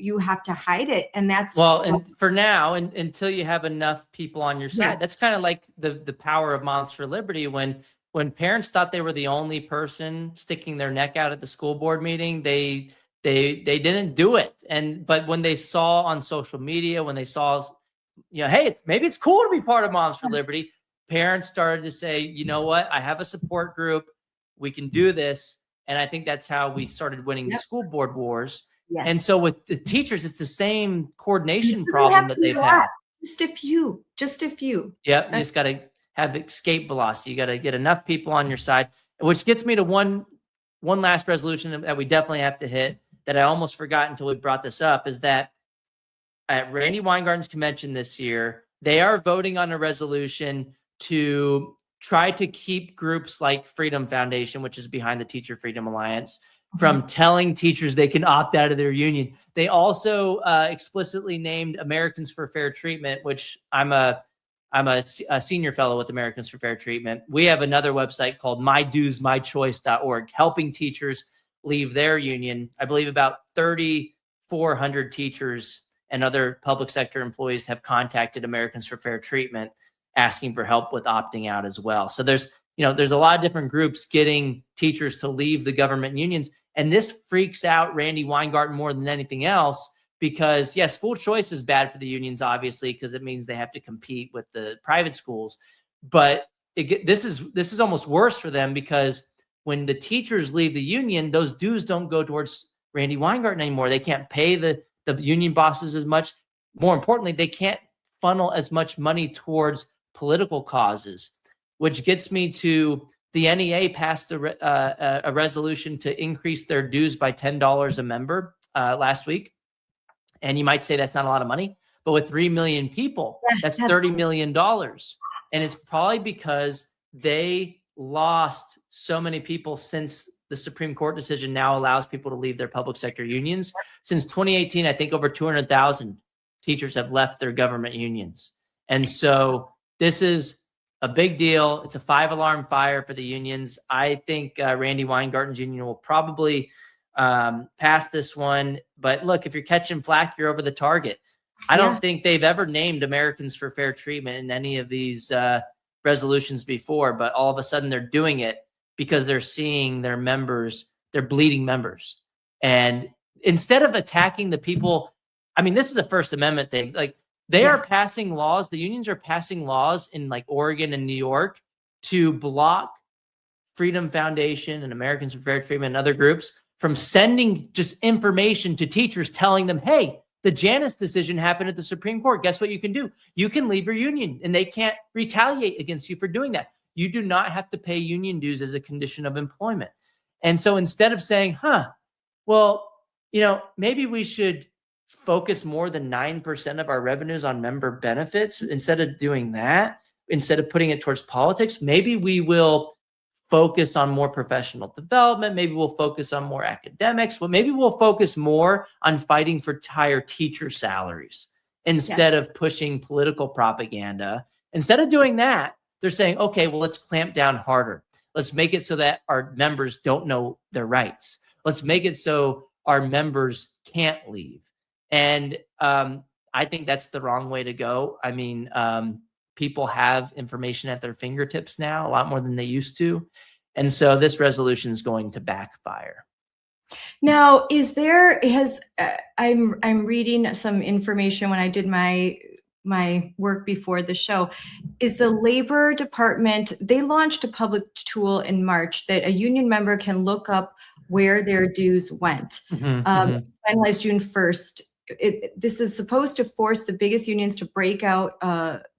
hide it. And that's and for now, until you have enough people on your side. That's kind of like the power of Moms for Liberty. When parents thought they were the only person sticking their neck out at the school board meeting, they didn't do it. But when they saw on social media, when they saw, hey, maybe it's cool to be part of Moms for Liberty, parents started to say, you know what, I have a support group, we can do this. And I think that's how we started winning the school board wars. Yes. And so with the teachers, it's the same coordination problem that they've had. Just a few. Yep. You just got to have escape velocity. You got to get enough people on your side, which gets me to one last resolution that we definitely have to hit, that I almost forgot until we brought this up, is that at Randi Weingarten's convention this year, they are voting on a resolution to try to keep groups like Freedom Foundation, which is behind the Teacher Freedom Alliance, from telling teachers they can opt out of their union. They also explicitly named Americans for Fair Treatment, which I'm a senior fellow with Americans for Fair Treatment. We have another website called myduesmychoice.org, helping teachers leave their union. I believe about 3,400 teachers and other public sector employees have contacted Americans for Fair Treatment asking for help with opting out as well. So there's a lot of different groups getting teachers to leave the government unions. And this freaks out Randi Weingarten more than anything else, because school choice is bad for the unions, obviously, because it means they have to compete with the private schools. But this is almost worse for them, because when the teachers leave the union, those dues don't go towards Randi Weingarten anymore. They can't pay the union bosses as much. More importantly, they can't funnel as much money towards political causes, which gets me to the NEA passed a resolution to increase their dues by $10 a member last week. And you might say that's not a lot of money, but with 3 million people, that's $30 million. And it's probably because they lost so many people since the Supreme Court decision now allows people to leave their public sector unions. Since 2018, I think over 200,000 teachers have left their government unions. And so this is a big deal. It's a 5-alarm fire for the unions. I think Randi Weingarten's union will probably pass this one. But look, if you're catching flack, you're over the target. I don't think they've ever named Americans for Fair Treatment in any of these resolutions before, but all of a sudden they're doing it because they're seeing their members, they're bleeding members. And instead of attacking the people, I mean, this is a First Amendment thing. Like they are passing laws, the unions are passing laws in like Oregon and New York to block Freedom Foundation and Americans for Fair Treatment and other groups from sending just information to teachers telling them, hey, the Janus decision happened at the Supreme Court. Guess what you can do? You can leave your union and they can't retaliate against you for doing that. You do not have to pay union dues as a condition of employment. And so instead of saying, well, you know, maybe we should focus more than 9% of our revenues on member benefits, instead of doing that, instead of putting it towards politics, maybe we will focus on more professional development. Maybe we'll focus on more academics. Well, maybe we'll focus more on fighting for higher teacher salaries instead of pushing political propaganda. Instead of doing that, they're saying, okay, well, let's clamp down harder. Let's make it so that our members don't know their rights. Let's make it so our members can't leave. And I think that's the wrong way to go. I mean, people have information at their fingertips now, a lot more than they used to. And so this resolution is going to backfire. Now, I'm reading some information when I did my work before the show. Is the Labor Department, they launched a public tool in March that a union member can look up where their dues went. Finalized June 1st. This is supposed to force the biggest unions to break out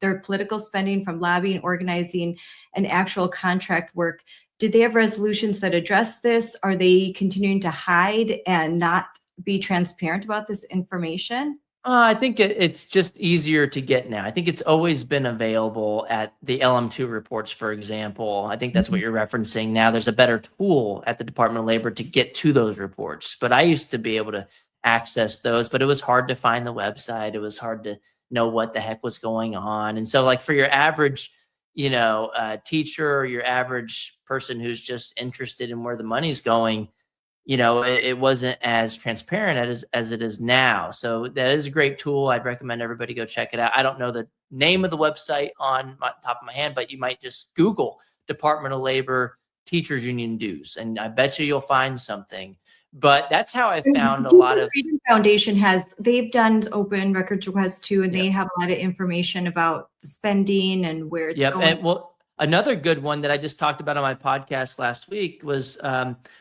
their political spending from lobbying, organizing, and actual contract work. Did they have resolutions that address this? Are they continuing to hide and not be transparent about this information? I think it's just easier to get now. I think it's always been available at the LM2 reports, for example. I think that's what you're referencing now. There's a better tool at the Department of Labor to get to those reports. But I used to be able to access those, but it was hard to find the website. It was hard to know what the heck was going on. And so like for your average, you know, teacher or your average person who's just interested in where the money's going, you know, it wasn't as transparent as it is now. So that is a great tool. I'd recommend everybody go check it out. I don't know the name of the website on my top of my hand, but you might just Google Department of Labor Teachers Union dues, and I bet you'll find something. But that's how I found a lot of. Freedom Foundation they've done open records requests too, and they have a lot of information about the spending and where it's going. And well, another good one that I just talked about on my podcast last week was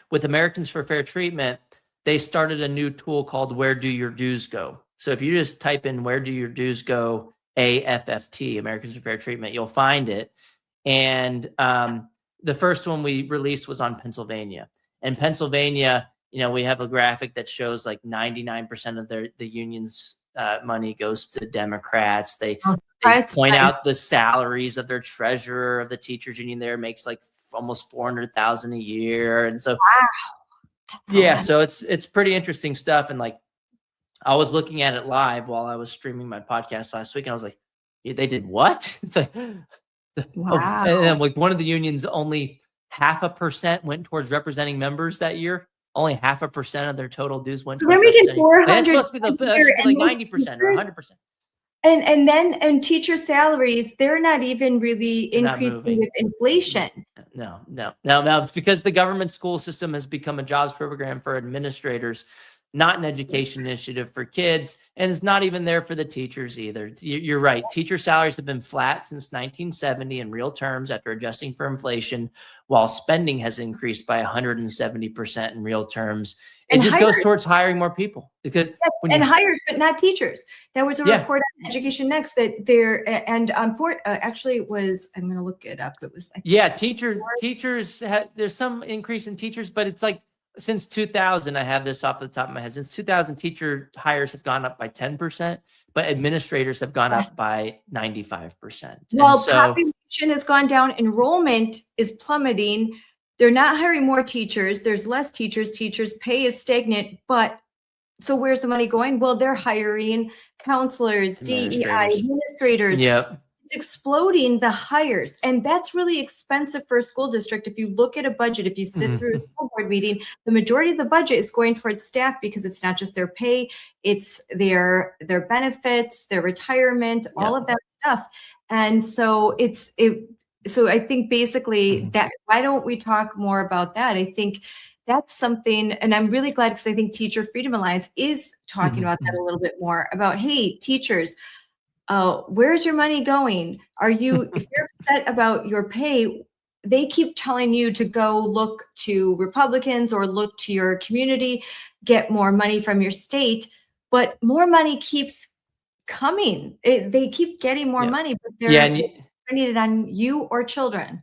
with Americans for Fair Treatment. They started a new tool called Where Do Your Dues Go? So if you just type in Where Do Your Dues Go, AFFT, Americans for Fair Treatment, you'll find it. And the first one we released was on Pennsylvania. And Pennsylvania, you know, we have a graphic that shows like 99% of the union's money goes to Democrats. They point out the salaries of their treasurer of the teachers union there makes like almost $400,000 a year. And so, so it's pretty interesting stuff. And like, I was looking at it live while I was streaming my podcast last week, and I was like, they did what? It's like, wow. And then like one of the unions, only 0.5% went towards representing members that year. Only 0.5% of their total dues went. So they're making $400. That's supposed to be like 90% or 100%. And teacher salaries, they're not even really increasing with inflation. No. It's because the government school system has become a jobs program for administrators, not an education initiative for kids, and it's not even there for the teachers either. You're right. Teacher salaries have been flat since 1970 in real terms after adjusting for inflation, while spending has increased by 170% in real terms. It just goes towards hiring more people. Because hires, but not teachers. There was a report on Education Next that actually it was, I'm going to look it up. It was teachers there's some increase in teachers, but it's like since 2000, I have this off the top of my head. Since 2000, teacher hires have gone up by 10%, but administrators have gone up by 95%. Well, population has gone down. Enrollment is plummeting. They're not hiring more teachers. There's less teachers. Teachers' pay is stagnant. But so where's the money going? Well, they're hiring counselors, DEI administrators. Yep. it's exploding the hires. And that's really expensive for a school district. If you look at a budget, if you sit through a school board meeting, the majority of the budget is going towards staff because it's not just their pay, it's their benefits, their retirement, all of that stuff. And so so I think basically that, why don't we talk more about that? I think that's something, and I'm really glad because I think Teacher Freedom Alliance is talking about that a little bit more, about, hey, teachers, where's your money going? If you're upset about your pay, they keep telling you to go look to Republicans or look to your community, get more money from your state, but more money keeps coming. They keep getting more money, but they're spending it on you or children.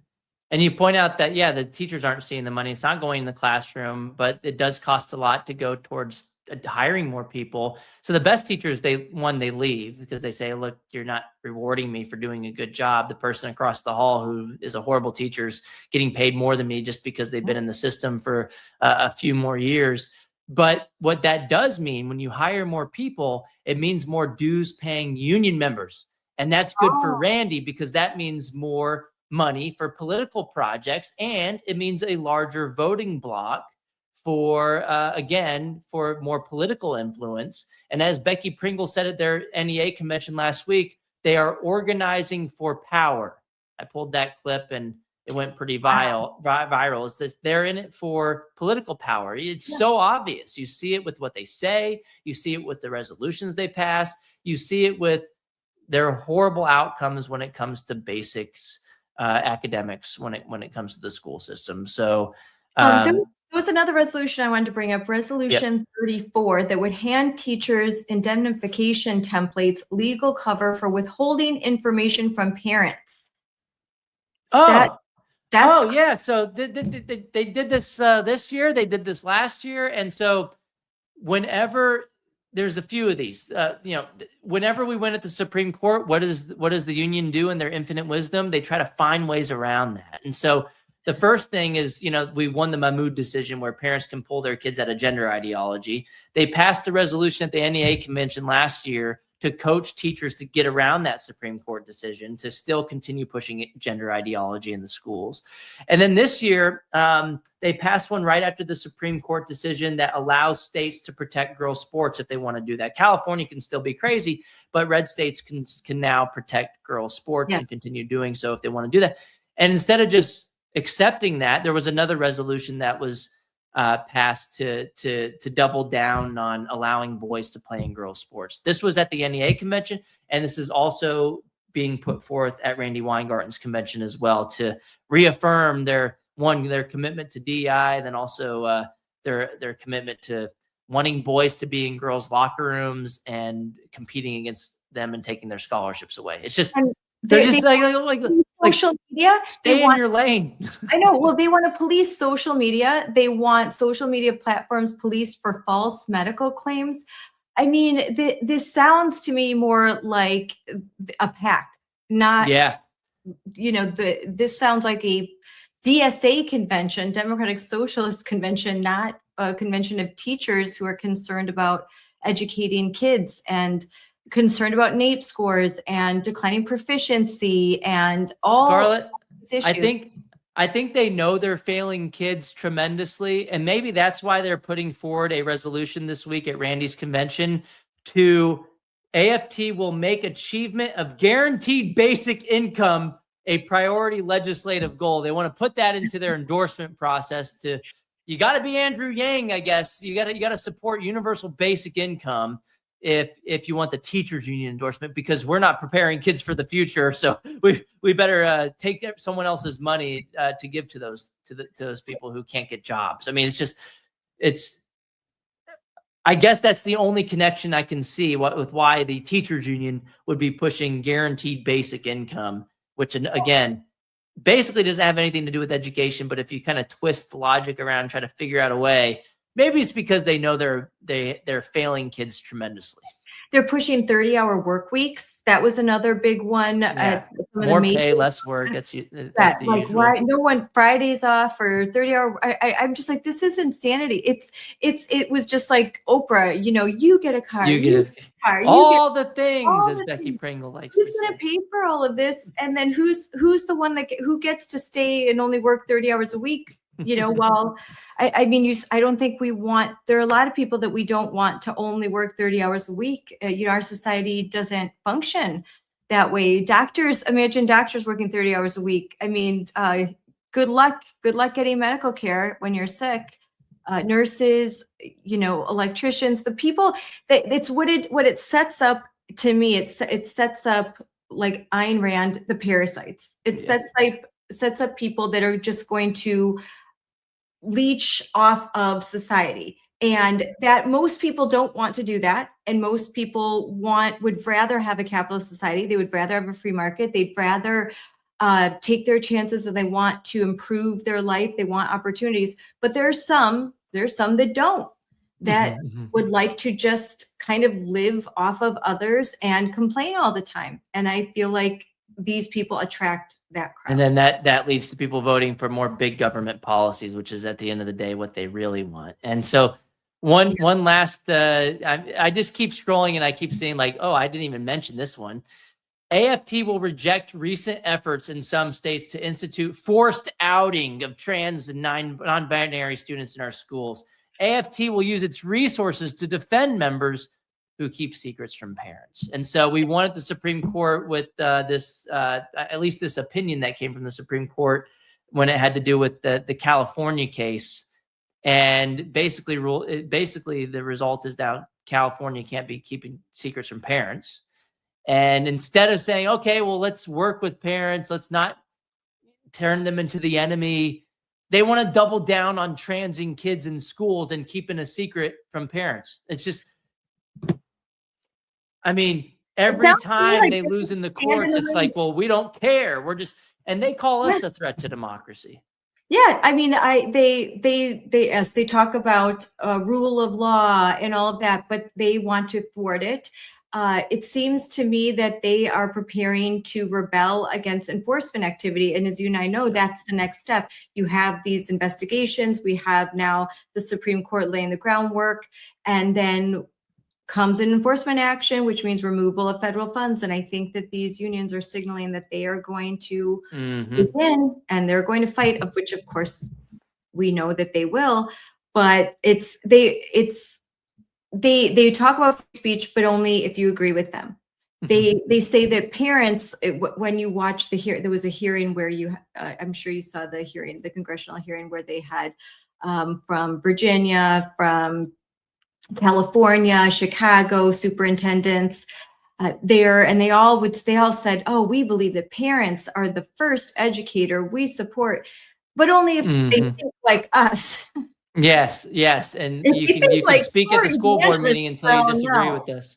And you point out that, the teachers aren't seeing the money. It's not going in the classroom, but it does cost a lot to go towards hiring more people. So the best teachers, they leave because they say, look, you're not rewarding me for doing a good job. The person across the hall who is a horrible teacher is getting paid more than me just because they've been in the system for a few more years. But what that does mean, when you hire more people, it means more dues paying union members. And that's good for Randi because that means more money for political projects, and it means a larger voting bloc for, again, for more political influence. And as Becky Pringle said at their NEA convention last week, they are organizing for power. I pulled that clip and it went pretty viral. It's this, they're in it for political power. It's so obvious. You see it with what they say. You see it with the resolutions they pass. You see it with their horrible outcomes when it comes to basics, academics, when it comes to the school system. So there was another resolution I wanted to bring up, Resolution 34, that would hand teachers indemnification templates legal cover for withholding information from parents. So they did this this year. They did this last year, and so whenever there's a few of these, whenever we went at the Supreme Court, what does the union do in their infinite wisdom? They try to find ways around that. And so the first thing is, we won the Mahmoud decision where parents can pull their kids out of gender ideology. They passed a resolution at the NEA convention last year to coach teachers to get around that Supreme Court decision, to still continue pushing gender ideology in the schools. And then this year, they passed one right after the Supreme Court decision that allows states to protect girls' sports if they want to do that. California can still be crazy, but red states can now protect girls' sports and continue doing so if they want to do that. And instead of just accepting that, there was another resolution that was passed to double down on allowing boys to play in girls' sports. This was at the NEA convention, and this is also being put forth at Randi Weingarten's convention as well, to reaffirm their commitment to DEI, then also their commitment to wanting boys to be in girls' locker rooms and competing against them and taking their scholarships away. It's just they're just like social media. Stay in your lane. I know. Well, they want to police social media. They want social media platforms policed for false medical claims. I mean, this sounds to me more like a PAC, not. This sounds like a DSA convention, Democratic Socialist Convention, not a convention of teachers who are concerned about educating kids and concerned about NAEP scores and declining proficiency and all. Scarlett, these issues. I think they know they're failing kids tremendously, and maybe that's why they're putting forward a resolution this week at Randi's convention to AFT will make achievement of guaranteed basic income a priority legislative goal. They want to put that into their endorsement process. You got to be Andrew Yang, I guess. You got to support universal basic income if you want the teachers union endorsement, because we're not preparing kids for the future. So we better take someone else's money to give to those people who can't get jobs. I mean, I guess that's the only connection I can see with why the teachers union would be pushing guaranteed basic income, which again, basically doesn't have anything to do with education. But if you kind of twist the logic around and try to figure out a way, maybe it's because they know they're failing kids tremendously. They're pushing 30-hour work weeks. That was another big one. At some of More the pay, major less work. That's the like, usual. why no one Fridays off or 30-hour? I'm just like, this is insanity. It was just like Oprah, you get a car, You get car, all the things, all as the Becky things. Pringle likes Who's to going to say. pay for all of this? And then who's the one who gets to stay and only work 30 hours a week? Well, I mean, I don't think there are a lot of people that we don't want to only work 30 hours a week. Our society doesn't function that way. Imagine doctors working 30 hours a week. I mean, good luck getting medical care when you're sick. Nurses, electricians, the people it's what it sets up to me. It sets up, like Ayn Rand, the parasites. It sets up people that are just going to leech off of society, and that most people don't want to do that. And most people would rather have a capitalist society. They would rather have a free market. They'd rather take their chances, and they want to improve their life. They want opportunities. But there's some that don't, that would like to just kind of live off of others and complain all the time. And I feel like these people attract that crowd. And then that leads to people voting for more big government policies, which is at the end of the day what they really want. And so one last, I just keep scrolling and I keep seeing like, oh, I didn't even mention this one. AFT will reject recent efforts in some states to institute forced outing of trans and non-binary students in our schools. AFT will use its resources to defend members who keep secrets from parents. And so we wanted the Supreme Court with this, at least this opinion that came from the Supreme Court when it had to do with the California case. And basically the result is now California can't be keeping secrets from parents. And instead of saying, okay, well, let's work with parents, let's not turn them into the enemy, they want to double down on transing kids in schools and keeping a secret from parents. It's just, I mean, every time they lose in the courts, it's like, well, we don't care. And they call us a threat to democracy. Yeah, I mean, they talk about rule of law and all of that, but they want to thwart it. It seems to me that they are preparing to rebel against enforcement activity. And as you and I know, that's the next step. You have these investigations. We have now the Supreme Court laying the groundwork, and then comes an enforcement action, which means removal of federal funds. And I think that these unions are signaling that they are going to begin, and they're going to fight, of which, of course, we know that they will. But they talk about free speech, but only if you agree with them. They say that parents, when you watch there was a hearing where I'm sure you saw the hearing, the congressional hearing, where they had from Virginia, from California, Chicago superintendents there, and they all said, oh, we believe that parents are the first educator we support, but only if they think like us. Yes. And you can speak at the school board meeting until you disagree with us.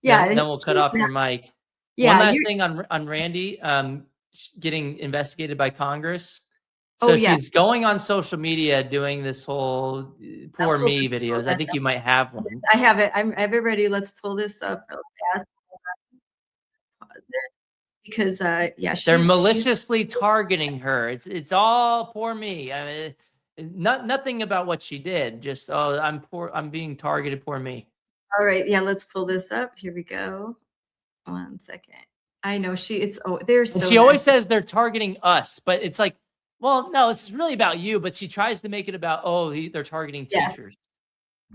Yeah. Then we'll cut off your mic. Yeah. One last thing on Randi getting investigated by Congress. So she's going on social media doing this whole poor me videos. I think you might have one. I have it. I have it ready. Let's pull this up real fast. Because they're maliciously targeting her. It's all poor me. I mean, nothing about what she did. Just, oh, I'm poor. I'm being targeted. Poor me. All right. Yeah. Let's pull this up. Here we go. 1 second. I know she always says they're targeting us, but it's like, well, no, it's really about you. But she tries to make it about, they're targeting teachers.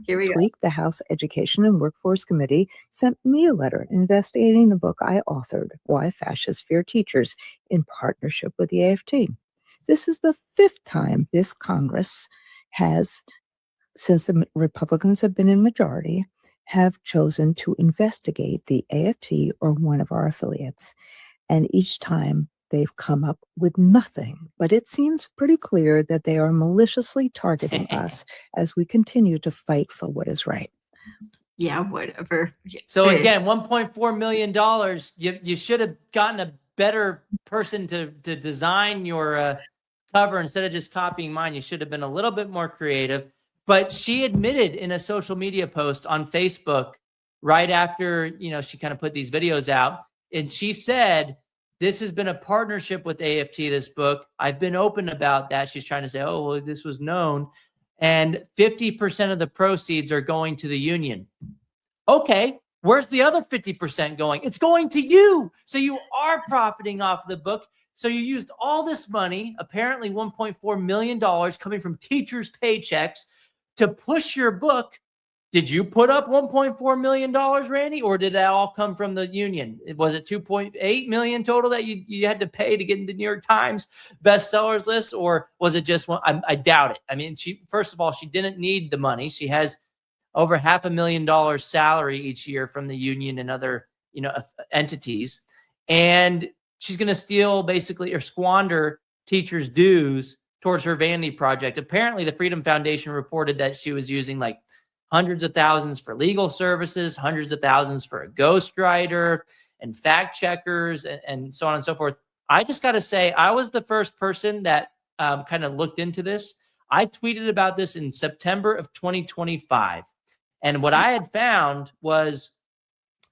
Here we go. This week, the House Education and Workforce Committee sent me a letter investigating the book I authored, Why Fascists Fear Teachers, in partnership with the AFT. This is the 5th time this Congress has, since the Republicans have been in majority, have chosen to investigate the AFT or one of our affiliates. And each time they've come up with nothing, but it seems pretty clear that they are maliciously targeting us as we continue to fight for what is right. Yeah, whatever. So again, $1.4 million, you should have gotten a better person to design your cover instead of just copying mine. You should have been a little bit more creative. But she admitted in a social media post on Facebook right after, she kind of put these videos out, and she said, this has been a partnership with AFT, this book. I've been open about that. She's trying to say, oh, well, this was known. And 50% of the proceeds are going to the union. Okay, where's the other 50% going? It's going to you. So you are profiting off the book. So you used all this money, apparently $1.4 million coming from teachers' paychecks, to push your book. Did you put up $1.4 million, Randy, or did that all come from the union? Was it $2.8 million total that you had to pay to get in the New York Times bestsellers list, or was it just one? I doubt it. I mean, first of all, she didn't need the money. She has over $500,000 salary each year from the union and other, entities, and she's going to steal basically or squander teachers' dues towards her vanity project. Apparently, the Freedom Foundation reported that she was using like hundreds of thousands for legal services, hundreds of thousands for a ghostwriter and fact checkers and so on and so forth. I just got to say, I was the first person that kind of looked into this. I tweeted about this in September of 2025. And what I had found was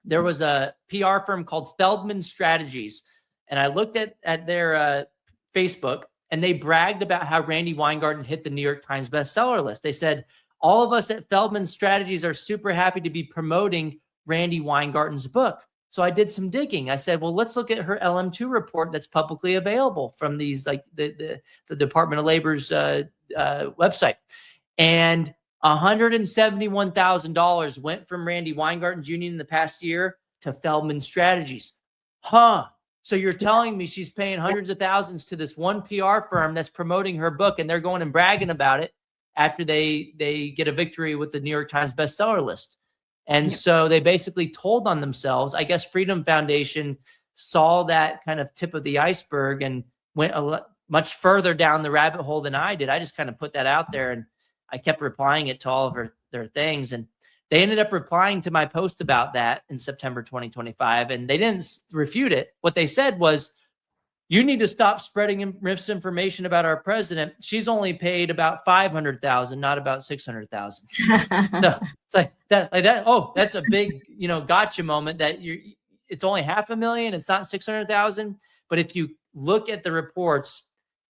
there was a PR firm called Feldman Strategies. And I looked at their Facebook, and they bragged about how Randi Weingarten hit the New York Times bestseller list. They said, all of us at Feldman Strategies are super happy to be promoting Randi Weingarten's book. So I did some digging. I said, well, let's look at her LM2 report that's publicly available from these, like the Department of Labor's website. And $171,000 went from Randi Weingarten's union in the past year to Feldman Strategies. So you're telling me she's paying hundreds of thousands to this one PR firm that's promoting her book, and they're going and bragging about it after they get a victory with the New York Times bestseller list. And so they basically told on themselves. I guess Freedom Foundation saw that kind of tip of the iceberg and went much further down the rabbit hole than I did. I just kind of put that out there, and I kept replying it to all of their things. And they ended up replying to my post about that in September 2025, and they didn't refute it. What they said was, you need to stop spreading misinformation about our president. She's only paid about $500,000, not about $600,000. So it's like that. Oh, that's a big, gotcha moment. That it's only $500,000. It's not $600,000. But if you look at the reports,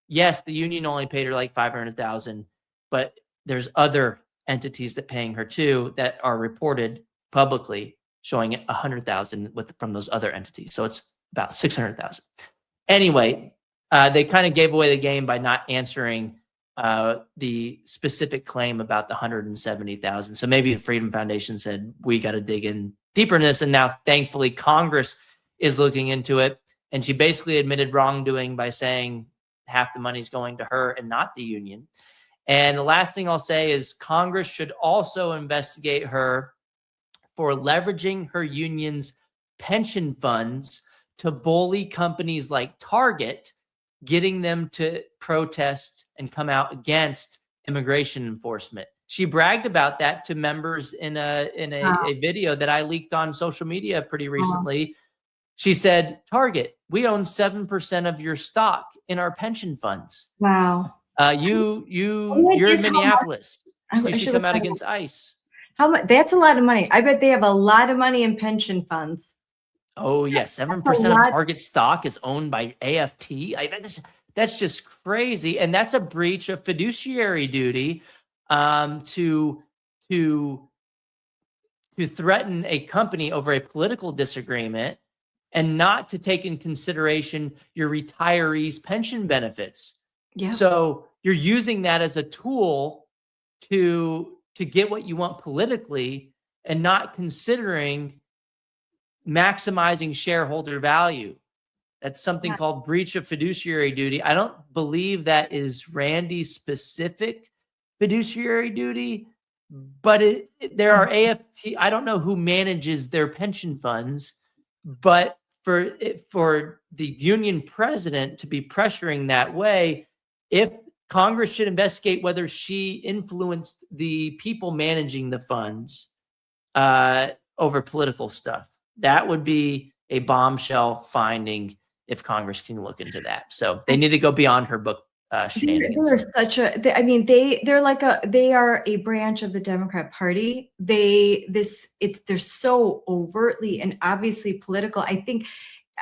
yes, the union only paid her like $500,000, but there's other entities that paying her too that are reported publicly, showing it $100,000 from those other entities. So it's about $600,000. Anyway, they kind of gave away the game by not answering the specific claim about the $170,000. So maybe the Freedom Foundation said, we got to dig in deeper in this. And now, thankfully, Congress is looking into it. And she basically admitted wrongdoing by saying half the money's going to her and not the union. And the last thing I'll say is Congress should also investigate her for leveraging her union's pension funds to bully companies like Target, getting them to protest and come out against immigration enforcement. She bragged about that to members in a video that I leaked on social media pretty recently. She said, Target, we own 7% of your stock in our pension funds. Wow. You're in Minneapolis. You should come out against ICE. How much? That's a lot of money. I bet they have a lot of money in pension funds. Oh, yeah. 7% of Target stock is owned by AFT. That's just crazy. And that's a breach of fiduciary duty to threaten a company over a political disagreement and not to take in consideration your retirees' pension benefits. Yeah. So you're using that as a tool to get what you want politically and not considering maximizing shareholder value. That's something called breach of fiduciary duty. I don't believe that is Randi's specific fiduciary duty, but there are AFT. I don't know who manages their pension funds, but for the union president to be pressuring that way, if Congress should investigate whether she influenced the people managing the funds over political stuff. That would be a bombshell finding if Congress can look into that. So they need to go beyond her book shenanigans. They're such a, I mean, they are a branch of the Democrat Party. They're so overtly and obviously political. I think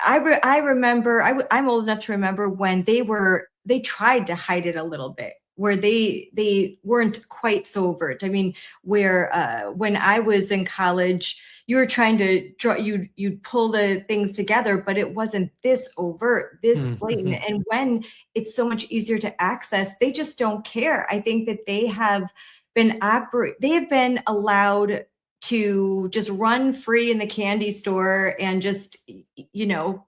I remember, I'm old enough to remember when they tried to hide it a little bit, where they weren't quite so overt. I mean, where when I was in college, you were trying to draw, you'd pull the things together, but it wasn't this overt, this blatant. And when it's so much easier to access, they just don't care. I think that they have been allowed to just run free in the candy store and just,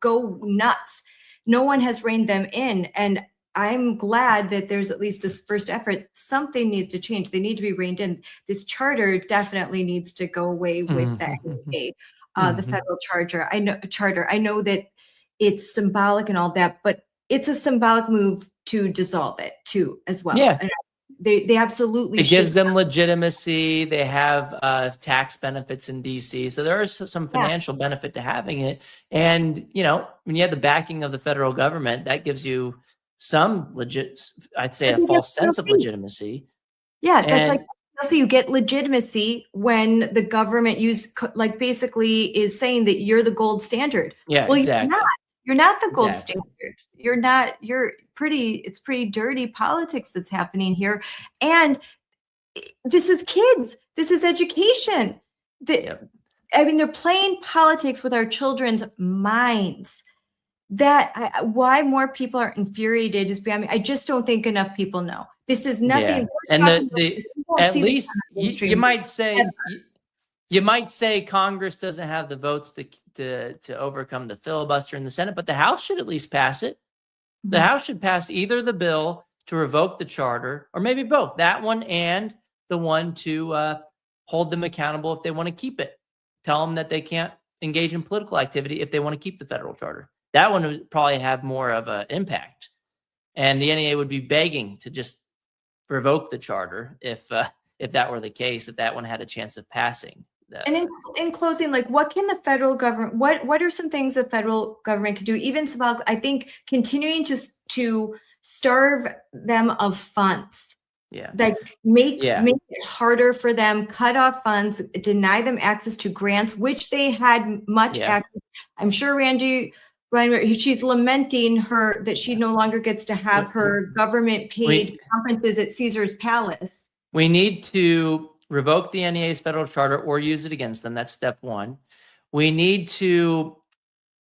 go nuts. No one has reined them in. And I'm glad that there's at least this first effort. Something needs to change. They need to be reined in. This charter definitely needs to go away with the NEA, the federal charter. I know that it's symbolic and all that, but it's a symbolic move to dissolve it too, as well. Yeah. And they absolutely it gives them legitimacy. They have tax benefits in DC, so there is some financial benefit to having it. And when you have the backing of the federal government, that gives you some I'd say a false sense of legitimacy. Yeah, that's like, also you get legitimacy when the government basically is saying that you're the gold standard. Yeah, well, exactly. You're not the gold standard. It's pretty dirty politics that's happening here. And this is kids. This is education. I mean, they're playing politics with our children's minds. Why more people are infuriated is beyond me. I just don't think enough people know. This is nothing. And at least you might say Congress doesn't have the votes to overcome the filibuster in the Senate, but the House should at least pass it. The House should pass either the bill to revoke the charter, or maybe both, that one and the one to hold them accountable if they want to keep it. Tell them that they can't engage in political activity if they want to keep the federal charter. That one would probably have more of an impact. And the NEA would be begging to just revoke the charter if that were the case, if that one had a chance of passing. And in closing, what can the federal government, what are some things the federal government can do? Even symbolic, I think continuing to starve them of funds. Yeah. Make it harder for them, cut off funds, deny them access to grants, which they had much access. I'm sure Randi Weingarten, she's lamenting that she no longer gets to have her government paid conferences at Caesar's Palace. We need to revoke the NEA's federal charter or use it against them. That's step one. We need to,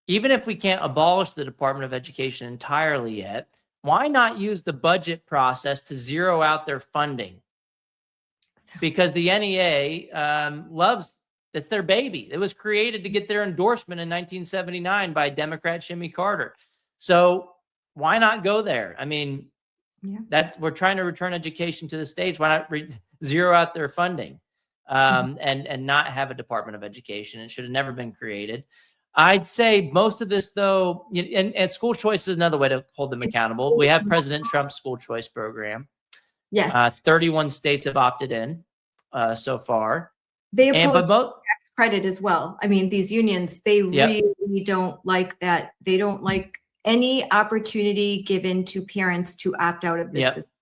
even if we can't abolish the Department of Education entirely yet, why not use the budget process to zero out their funding? Because the NEA it's their baby. It was created to get their endorsement in 1979 by Democrat Jimmy Carter. So why not go there? I mean, that we're trying to return education to the states. Why not zero out their funding and not have a Department of Education? It should have never been created. I'd say most of this, though, and school choice is another way to hold them accountable. We have President Trump's school choice program. Yes. 31 states have opted in so far. They oppose tax credit as well. I mean, these unions, they really don't like that. They don't like any opportunity given to parents to opt out of this system.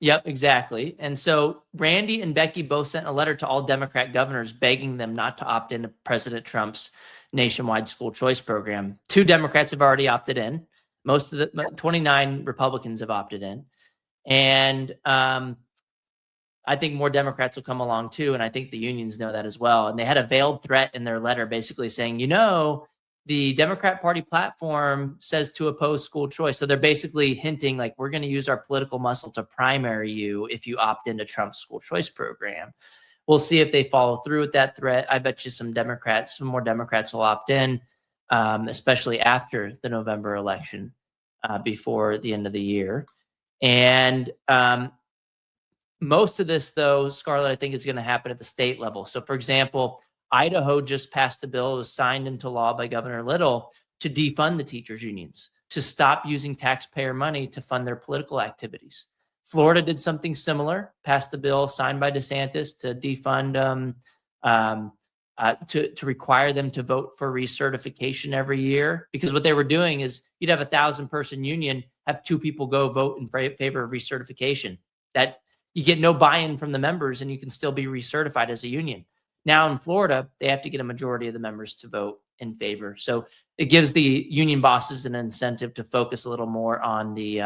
Yep, exactly. And so Randi and Becky both sent a letter to all Democrat governors begging them not to opt into President Trump's nationwide school choice program. 2 Democrats have already opted in. Most of the 29 Republicans have opted in. And I think more Democrats will come along too. And I think the unions know that as well. And they had a veiled threat in their letter basically saying, the Democrat Party platform says to oppose school choice. So they're basically hinting we're going to use our political muscle to primary you if you opt into Trump's school choice program. We'll see if they follow through with that threat. I bet you some more Democrats will opt in, especially after the November election, before the end of the year. And most of this, though, Scarlett, I think is going to happen at the state level. So, for example, Idaho just passed a bill, it was signed into law by Governor Little, to defund the teachers' unions, to stop using taxpayer money to fund their political activities. Florida did something similar, passed a bill signed by DeSantis to defund, to require them to vote for recertification every year. Because what they were doing is you'd have a 1,000-person union, have 2 people go vote in favor of recertification. That you get no buy-in from the members and you can still be recertified as a union. Now in Florida, they have to get a majority of the members to vote in favor. So it gives the union bosses an incentive to focus a little more on the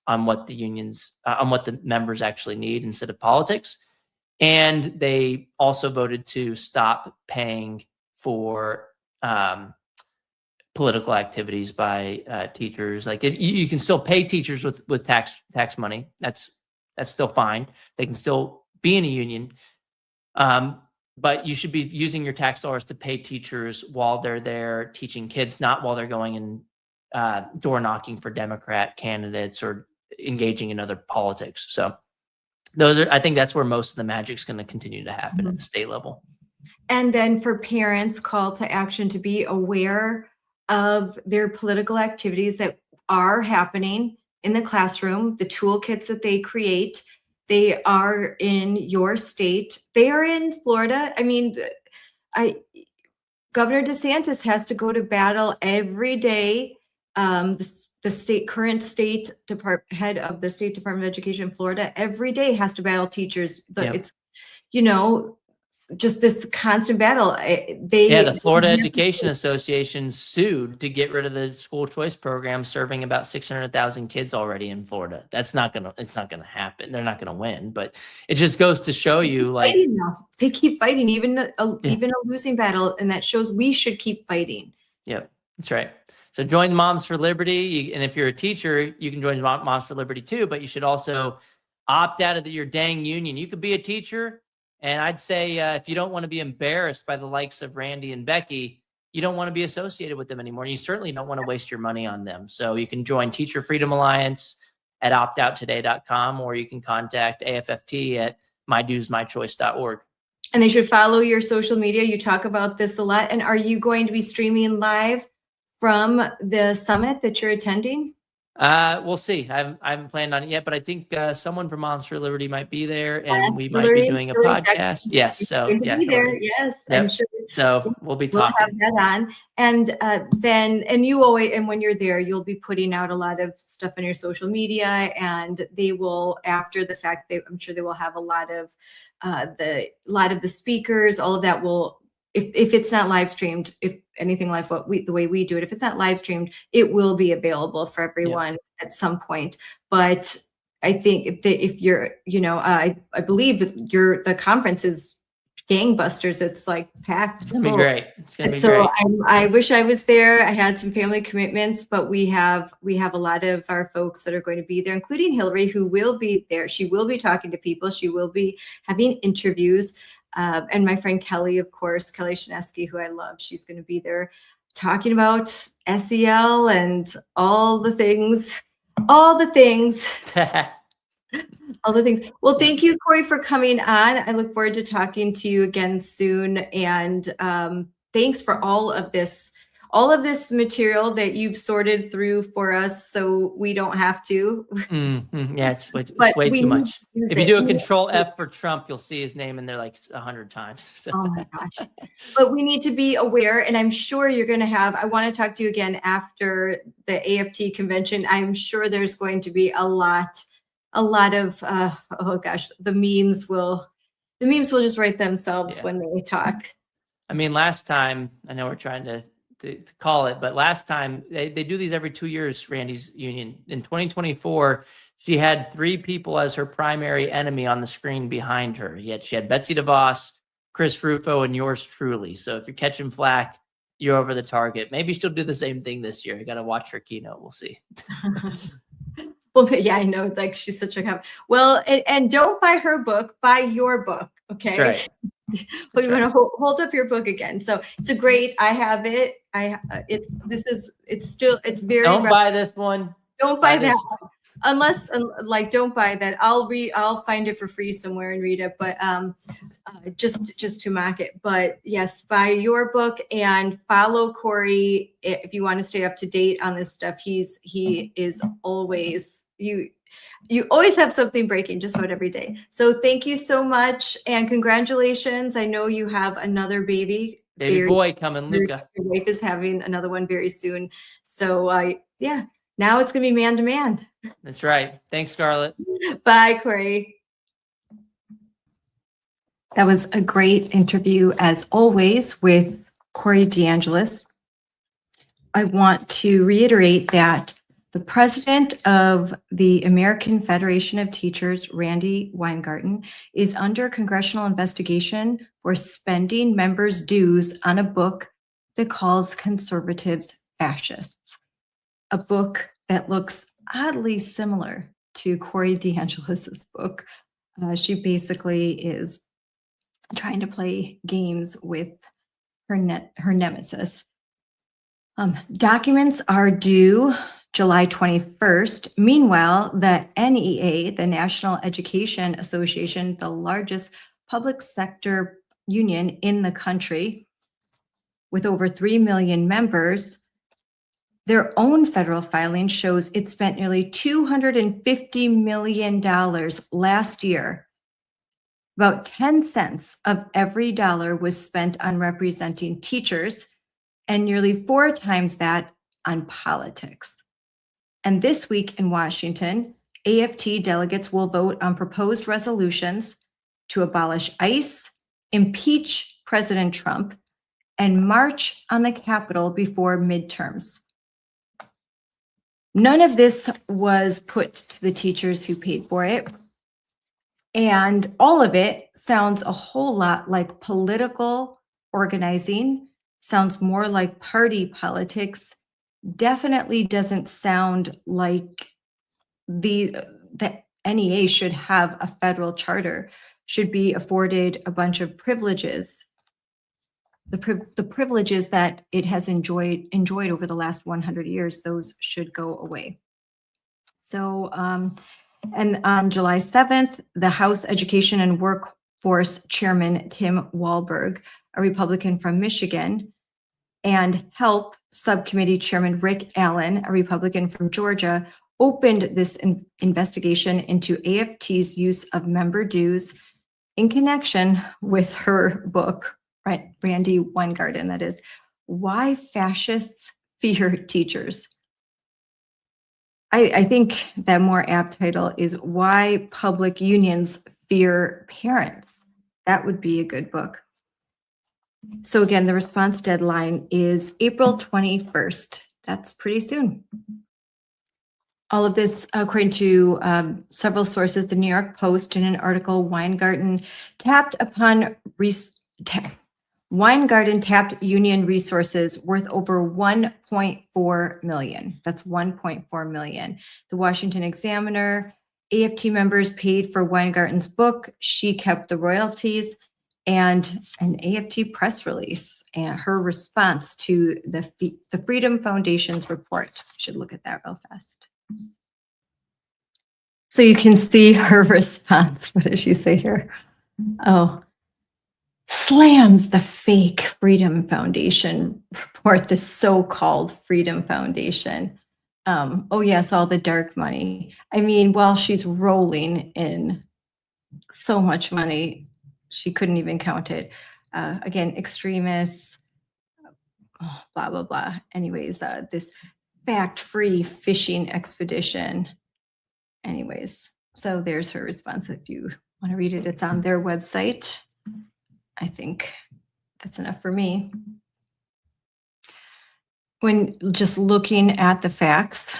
on what the members actually need instead of politics. And they also voted to stop paying for political activities by teachers. Like you can still pay teachers with tax money. That's still fine. They can still be in a union. But you should be using your tax dollars to pay teachers while they're there teaching kids, not while they're going and door knocking for Democrat candidates or engaging in other politics. So I think that's where most of the magic's going to continue to happen at the state level. And then for parents, call to action to be aware of their political activities that are happening in the classroom, the toolkits that they create. They are in your state. They are in Florida. I mean, Governor DeSantis has to go to battle every day. The current state head of the State Department of Education in Florida every day has to battle teachers. It's, just this constant battle. The Florida Education Association sued to get rid of the school choice program serving about 600,000 kids already in Florida. It's not gonna happen. They're not gonna win, but it just goes to show you, like, they keep fighting, even a losing battle, and that shows we should keep fighting. Yep, that's right. So join Moms for Liberty, and if you're a teacher, you can join Moms for Liberty too. But you should also opt out of your dang union. You could be a teacher. And I'd say if you don't want to be embarrassed by the likes of Randi and Becky, you don't want to be associated with them anymore. You certainly don't want to waste your money on them. So you can join Teacher Freedom Alliance at optouttoday.com, or you can contact AFFT at myduesmychoice.org. And they should follow your social media. You talk about this a lot. And are you going to be streaming live from the summit that you're attending? We'll see. I haven't planned on it yet, but I think someone from Moms for Liberty might be there, and we might be doing a podcast. Yes, so yeah, be there. Yes, yep. I'm sure. So we'll be talking. We'll have that on, and you always, and when you're there, you'll be putting out a lot of stuff on your social media, and they will, after the fact, I'm sure they will have a lot of the speakers, all of that will. If it's not live streamed, if anything like the way we do it, if it's not live streamed, it will be available for everyone at some point. But I think that if you're, I believe that the conference is gangbusters. It's like packed. It's gonna be great. It's gonna be great. So I wish I was there. I had some family commitments, but we have a lot of our folks that are going to be there, including Hillary, who will be there. She will be talking to people. She will be having interviews. And my friend Kelly, of course, Kelly Shinesky, who I love, she's going to be there talking about SEL and all the things. Well, thank you, Corey, for coming on. I look forward to talking to you again soon. And thanks for all of this material that you've sorted through for us, so we don't have to. Yeah, it's way too much. If you do a Control F for Trump, you'll see his name in there like 100 times. So. Oh my gosh. But we need to be aware, and I'm sure you're going to I want to talk to you again after the AFT convention. I'm sure there's going to be a lot of, oh gosh, the memes will just write themselves when they talk. I mean, last time, I know we're trying to call it, but last time they do these every 2 years, Randi's union. In 2024, she had 3 people as her primary enemy on the screen behind her. Yet she had Betsy DeVos, Chris Rufo, and yours truly. So if you're catching flack, you're over the target. Maybe she'll do the same thing this year. You got to watch her keynote. We'll see. Well, yeah, I know. Like, she's such a well, and don't buy her book. Buy your book. Okay. That's right. But you want to hold up your book again. So it's a great. I have it. It's very. Don't buy this one. Don't buy that one. Unless don't buy that. I'll find it for free somewhere and read it. But just to mock it. But yes, buy your book and follow Corey if you want to stay up to date on this stuff. He is always You always have something breaking just about every day. So thank you so much. And congratulations. I know you have another baby. Baby boy coming, Luca. Your wife is having another one very soon. So yeah, Now it's going to be man to man. That's right. Thanks, Scarlett. Bye, Corey. That was a great interview, as always, with Corey DeAngelis. I want to reiterate that the president of the American Federation of Teachers, Randi Weingarten, is under congressional investigation for spending members' dues on a book that calls conservatives fascists, a book that looks oddly similar to Corey DeAngelis' book. She basically is trying to play games with her nemesis. Documents are due July 21st. Meanwhile, the NEA, the National Education Association, the largest public sector union in the country with over 3 million members, their own federal filing shows it spent nearly $250 million last year. About 10 cents of every dollar was spent on representing teachers, and nearly 4 times that on politics. And this week in Washington, AFT delegates will vote on proposed resolutions to abolish ICE, impeach President Trump, and march on the Capitol before midterms. None of this was put to the teachers who paid for it. And all of it sounds a whole lot like political organizing, sounds more like party politics, definitely doesn't sound like the NEA should have a federal charter, should be afforded a bunch of privileges. The privileges that it has enjoyed over the last 100 years, those should go away. So, and on July 7th, the House Education and Workforce Chairman Tim Walberg, a Republican from Michigan, and HELP Subcommittee Chairman Rick Allen, a Republican from Georgia, opened this investigation into AFT's use of member dues in connection with her book, right, Randi Weingarten, that is, Why Fascists Fear Teachers. I think that more apt title is Why Public Unions Fear Parents. That would be a good book. So again, the response deadline is April 21st. That's pretty soon. All of this, according to several sources, the New York Post, in an article, Weingarten tapped union resources worth over 1.4 million. That's 1.4 million. The Washington Examiner, AFT members paid for Weingarten's book. She kept the royalties, and an AFT press release and her response to the Freedom Foundation's report. Should look at that real fast. So you can see her response. What does she say here? Oh, slams the fake Freedom Foundation report, the so-called Freedom Foundation. Oh yes, all the dark money. I mean, while she's rolling in so much money, she couldn't even count it. Again, extremists, blah, blah, blah. Anyways, this fact-free fishing expedition. Anyways, so there's her response. If you want to read it, it's on their website. I think that's enough for me. When just looking at the facts,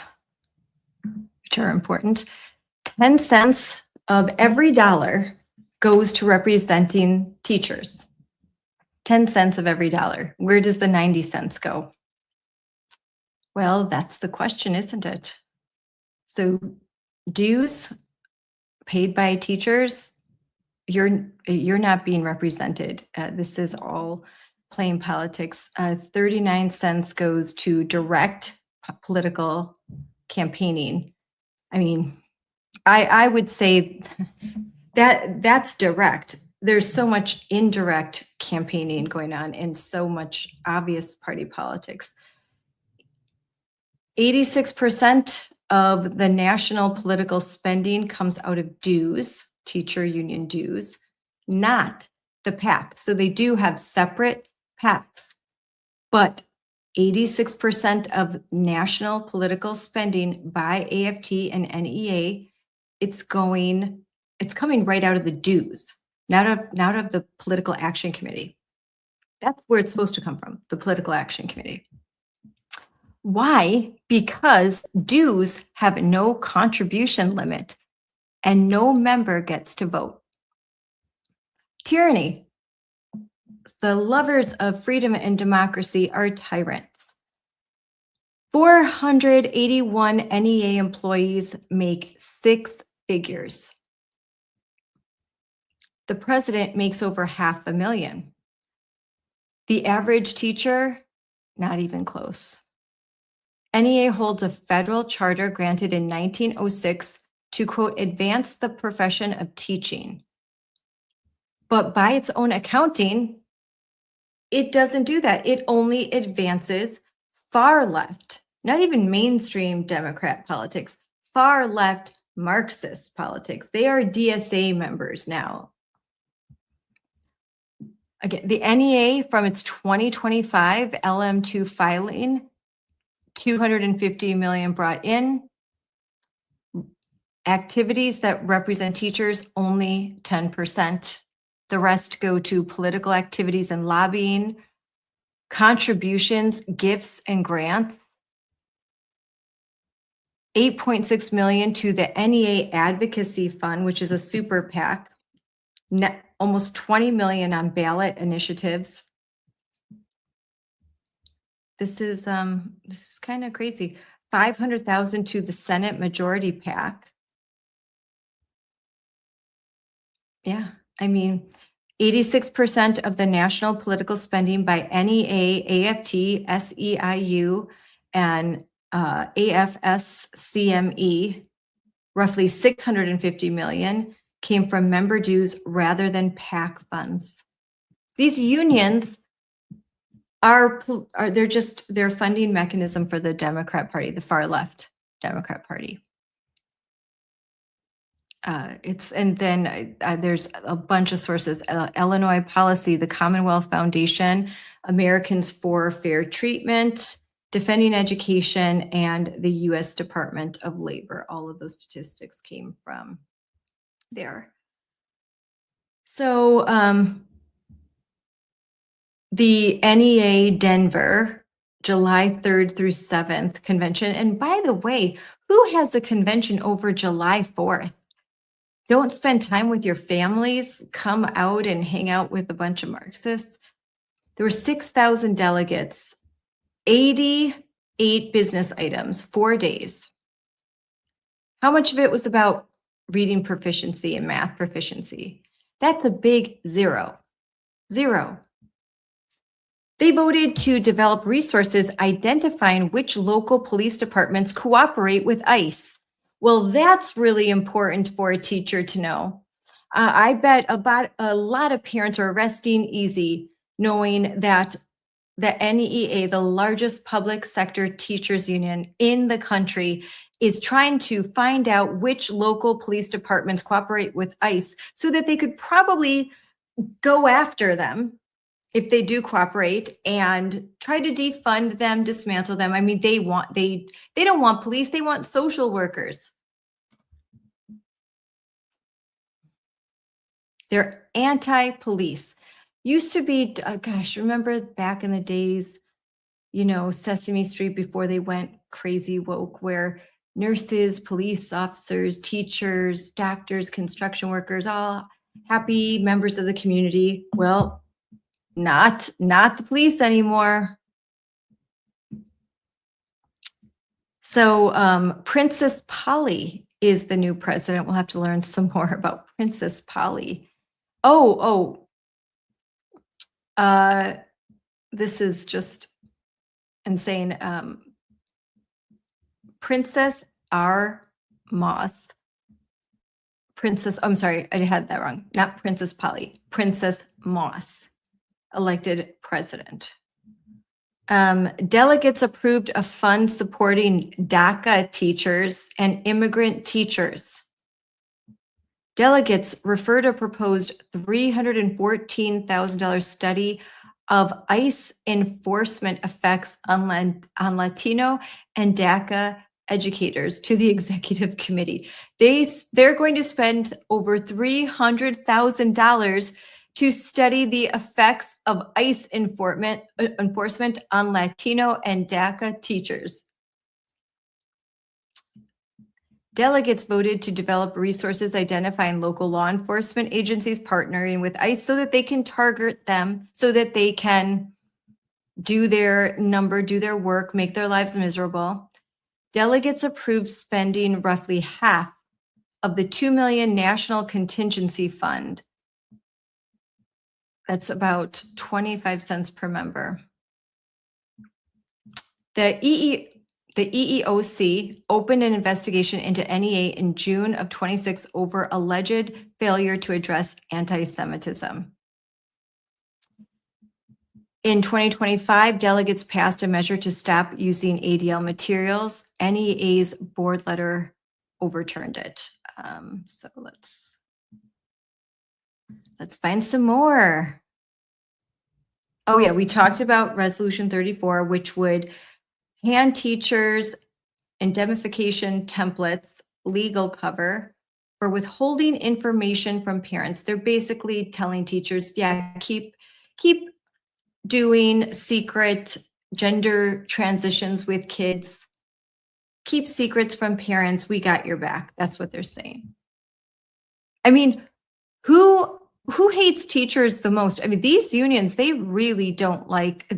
which are important, 10 cents of every dollar goes to representing teachers. 10 cents of every dollar. Where does the 90 cents go? Well, that's the question, isn't it? So dues paid by teachers, you're not being represented. This is all plain politics. 39 cents goes to direct political campaigning. I mean, I would say that's direct. There's so much indirect campaigning going on and so much obvious party politics. 86% of the national political spending comes out of dues, teacher union dues, not the PAC. So they do have separate PACs, but 86% of national political spending by AFT and NEA, it's coming right out of the dues, not of the Political Action Committee. That's where it's supposed to come from, the Political Action Committee. Why? Because dues have no contribution limit and no member gets to vote. Tyranny. The lovers of freedom and democracy are tyrants. 481 NEA employees make 6 figures. The president makes over $500,000. The average teacher, not even close. NEA holds a federal charter granted in 1906 to, quote, advance the profession of teaching. But by its own accounting, it doesn't do that. It only advances far left, not even mainstream Democrat politics, far left Marxist politics. They are DSA members now. Again, the NEA from its 2025 LM2 filing, $250 million brought in. Activities that represent teachers, only 10%. The rest go to political activities and lobbying, contributions, gifts, and grants. $8.6 million to the NEA Advocacy Fund, which is a super PAC. Almost $20 million on ballot initiatives. This is kind of crazy. $500,000 to the Senate Majority PAC. Yeah, I mean, 86% of the national political spending by NEA, AFT, SEIU, and AFSCME, roughly $650 million, came from member dues rather than PAC funds. These unions they're funding mechanism for the Democrat Party, the far left Democrat Party. There's a bunch of sources: Illinois Policy, the Commonwealth Foundation, Americans for Fair Treatment, Defending Education, and the U.S. Department of Labor. All of those statistics came from there. So the NEA Denver, July 3rd through 7th convention. And by the way, who has a convention over July 4th? Don't spend time with your families. Come out and hang out with a bunch of Marxists. There were 6,000 delegates, 88 business items, 4 days. How much of it was about reading proficiency and math proficiency? That's a big zero. They voted to develop resources identifying which local police departments cooperate with ICE. Well, that's really important for a teacher to know. I bet about a lot of parents are resting easy knowing that the NEA, the largest public sector teachers union in the country, is trying to find out which local police departments cooperate with ICE so that they could probably go after them if they do cooperate and try to defund them, dismantle them. I mean, they don't want police, they want social workers. They're anti-police. Used to be, gosh, remember back in the days, Sesame Street before they went crazy woke, where nurses, police officers, teachers, doctors, construction workers, all happy members of the community. Well, not the police anymore. So Princess Polly is the new president. We'll have to learn some more about Princess Polly. This is just insane. Princess R. Moss. I'm sorry, I had that wrong. Not Princess Polly. Princess Moss, elected president. Delegates approved a fund supporting DACA teachers and immigrant teachers. Delegates referred a proposed $314,000 study of ICE enforcement effects on Latino and DACA educators to the executive committee. They're going to spend over $300,000 to study the effects of ICE enforcement on Latino and DACA teachers. Delegates voted to develop resources identifying local law enforcement agencies partnering with ICE so that they can target them, so that they can do their work, make their lives miserable. Delegates approved spending roughly half of the $2 million National Contingency Fund. That's about 25 cents per member. The EEOC opened an investigation into NEA in June of 26 over alleged failure to address anti-Semitism. In 2025, delegates passed a measure to stop using ADL materials. NEA's board letter overturned it. So let's find some more. Oh yeah, we talked about Resolution 34, which would hand teachers indemnification templates, legal cover for withholding information from parents. They're basically telling teachers, yeah, keep doing secret gender transitions with kids. Keep secrets from parents. We got your back. That's what they're saying. I mean, who hates teachers the most? I mean, these unions, they really don't like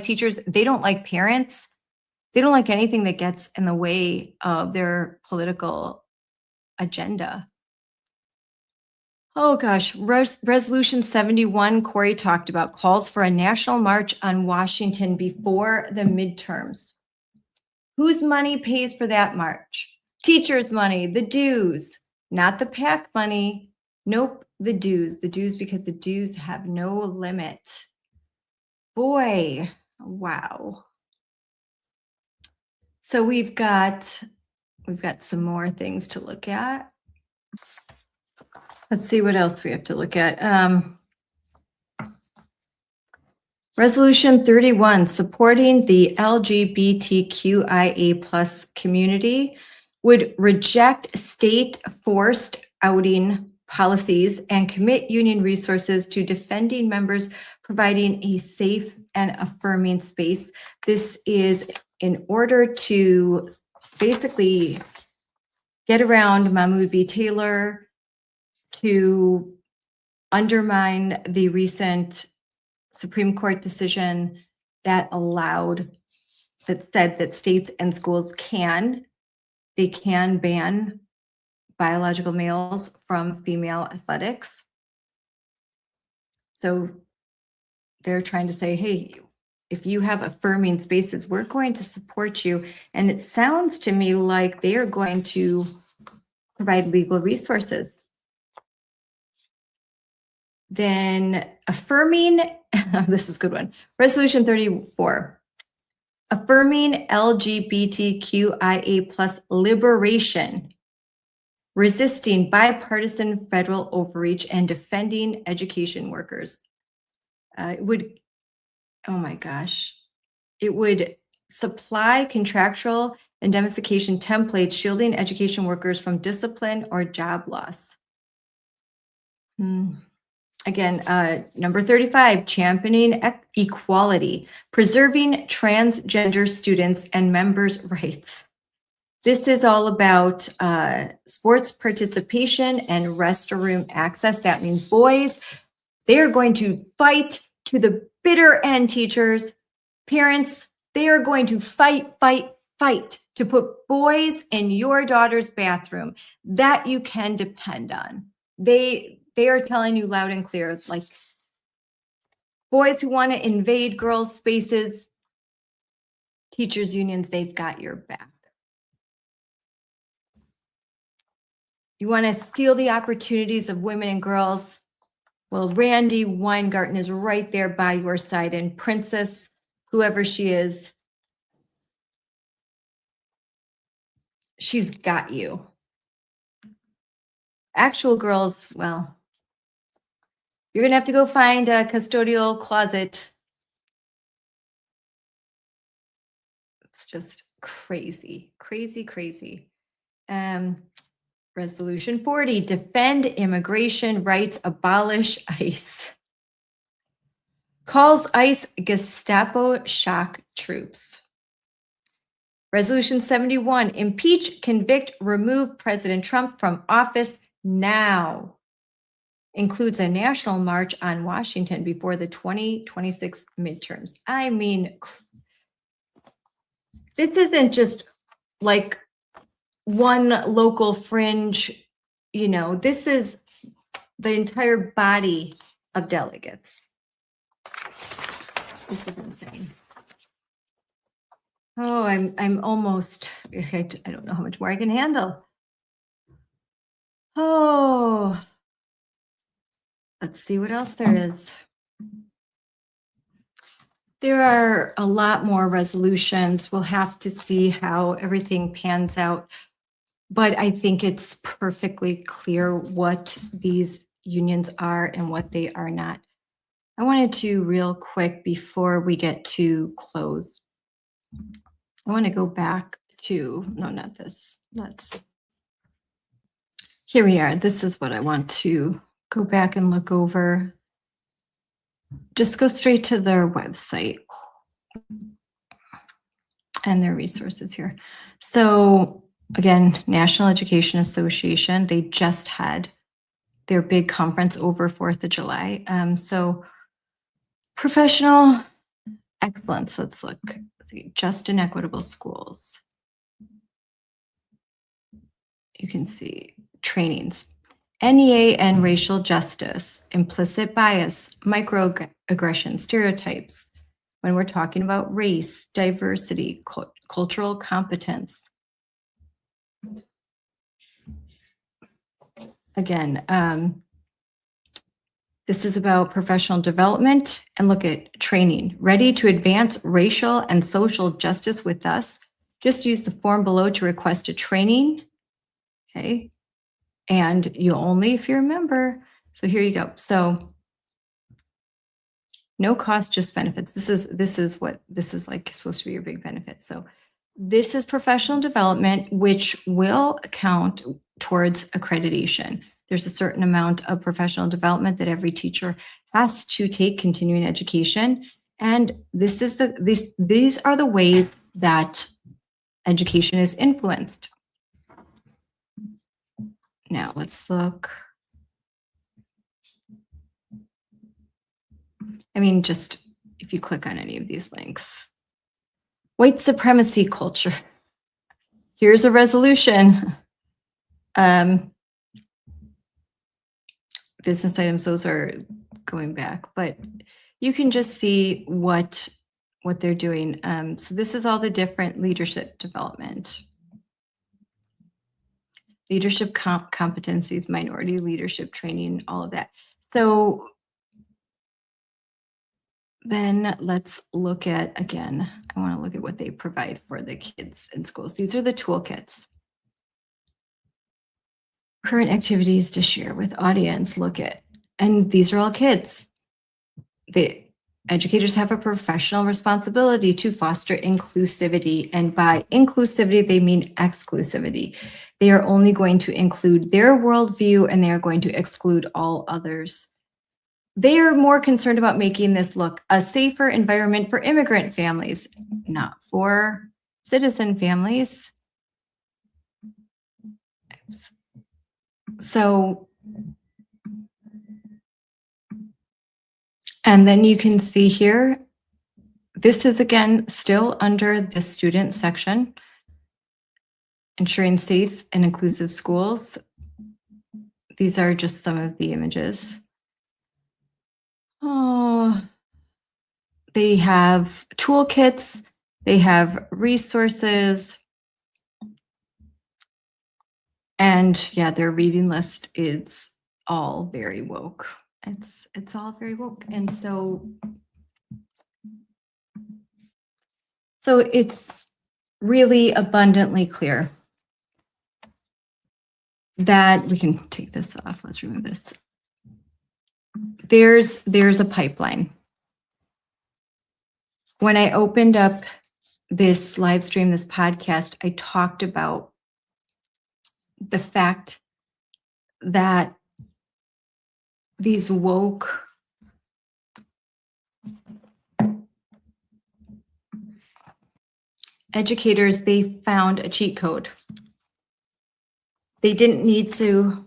teachers. They don't like parents. They don't like anything that gets in the way of their political agenda. Oh gosh, Resolution 71, Corey talked about, calls for a national march on Washington before the midterms. Whose money pays for that march? Teachers' money, the dues, not the PAC money. Nope, the dues because the dues have no limit. Boy, wow. So we've got some more things to look at. Let's see what else we have to look at. Resolution 31, supporting the LGBTQIA plus community, would reject state forced outing policies and commit union resources to defending members, providing a safe and affirming space. This is in order to basically get around Mahmoud B. Taylor, to undermine the recent Supreme Court decision that said that states and schools can ban biological males from female athletics. So they're trying to say, hey, if you have affirming spaces, we're going to support you. And it sounds to me like they are going to provide legal resources. Then affirming, this is a good one. Resolution 34, affirming LGBTQIA plus liberation, resisting bipartisan federal overreach, and defending education workers. It would supply contractual indemnification templates shielding education workers from discipline or job loss. Again, number 35, championing equality, preserving transgender students and members' rights. This is all about sports participation and restroom access. That means boys, they are going to fight to the bitter end, teachers. Parents, they are going to fight to put boys in your daughter's bathroom. That you can depend on. They are telling you loud and clear, like, boys who want to invade girls' spaces, teachers' unions, they've got your back. You want to steal the opportunities of women and girls? Well, Randi Weingarten is right there by your side, and Princess, whoever she is, she's got you. Actual girls, well, you're going to have to go find a custodial closet It's just crazy, crazy, crazy. Resolution 40, defend immigration rights, abolish ICE. Calls ICE Gestapo shock troops. Resolution 71, impeach, convict, remove President Trump from office now. Includes a national march on Washington before the 2026 midterms. I mean, this isn't just like one local fringe, this is the entire body of delegates. This is insane. Oh, I'm almost, I don't know how much more I can handle. Oh, let's see what else there is. There are a lot more resolutions. We'll have to see how everything pans out. But I think it's perfectly clear what these unions are and what they are not. I wanted to real quick before we get to close. I want to go back to, no, not this. Here we are. This is what I want to go back and look over. Just go straight to their website and their resources here. So again, National Education Association, they just had their big conference over 4th of July. So professional excellence, let's look. Just and equitable schools. You can see trainings, NEA and racial justice, implicit bias, microaggression, stereotypes. When we're talking about race, diversity, cultural competence. Again, this is about professional development, and look at training. Ready to advance racial and social justice with us? Just use the form below to request a training. Okay. And you only if you're a member. So here you go. So no cost, just benefits. This is like supposed to be your big benefit. So this is professional development, which will count towards accreditation. There's a certain amount of professional development that every teacher has to take, continuing education. And this is these are the ways that education is influenced. Now let's look. I mean, just if you click on any of these links. White supremacy culture. Here's a resolution. Business items, those are going back, but you can just see what they're doing. So this is all the different leadership development. Leadership competencies, minority leadership training, all of that. So then let's look at, again, I want to look at what they provide for the kids in schools. These are the toolkits. Current activities to share with audience, look at, and these are all kids. The educators have a professional responsibility to foster inclusivity, and by inclusivity, they mean exclusivity. They are only going to include their worldview and they are going to exclude all others. They are more concerned about making this look a safer environment for immigrant families, not for citizen families. So, and then you can see here, this is again still under the student section, ensuring safe and inclusive schools. These are just some of the images. Oh, they have toolkits, they have resources. And yeah, their reading list is all very woke. It's all very woke. And so it's really abundantly clear that we can take this off. Let's remove this. There's a pipeline. When I opened up this live stream, this podcast, I talked about the fact that these woke educators, they found a cheat code. They didn't need to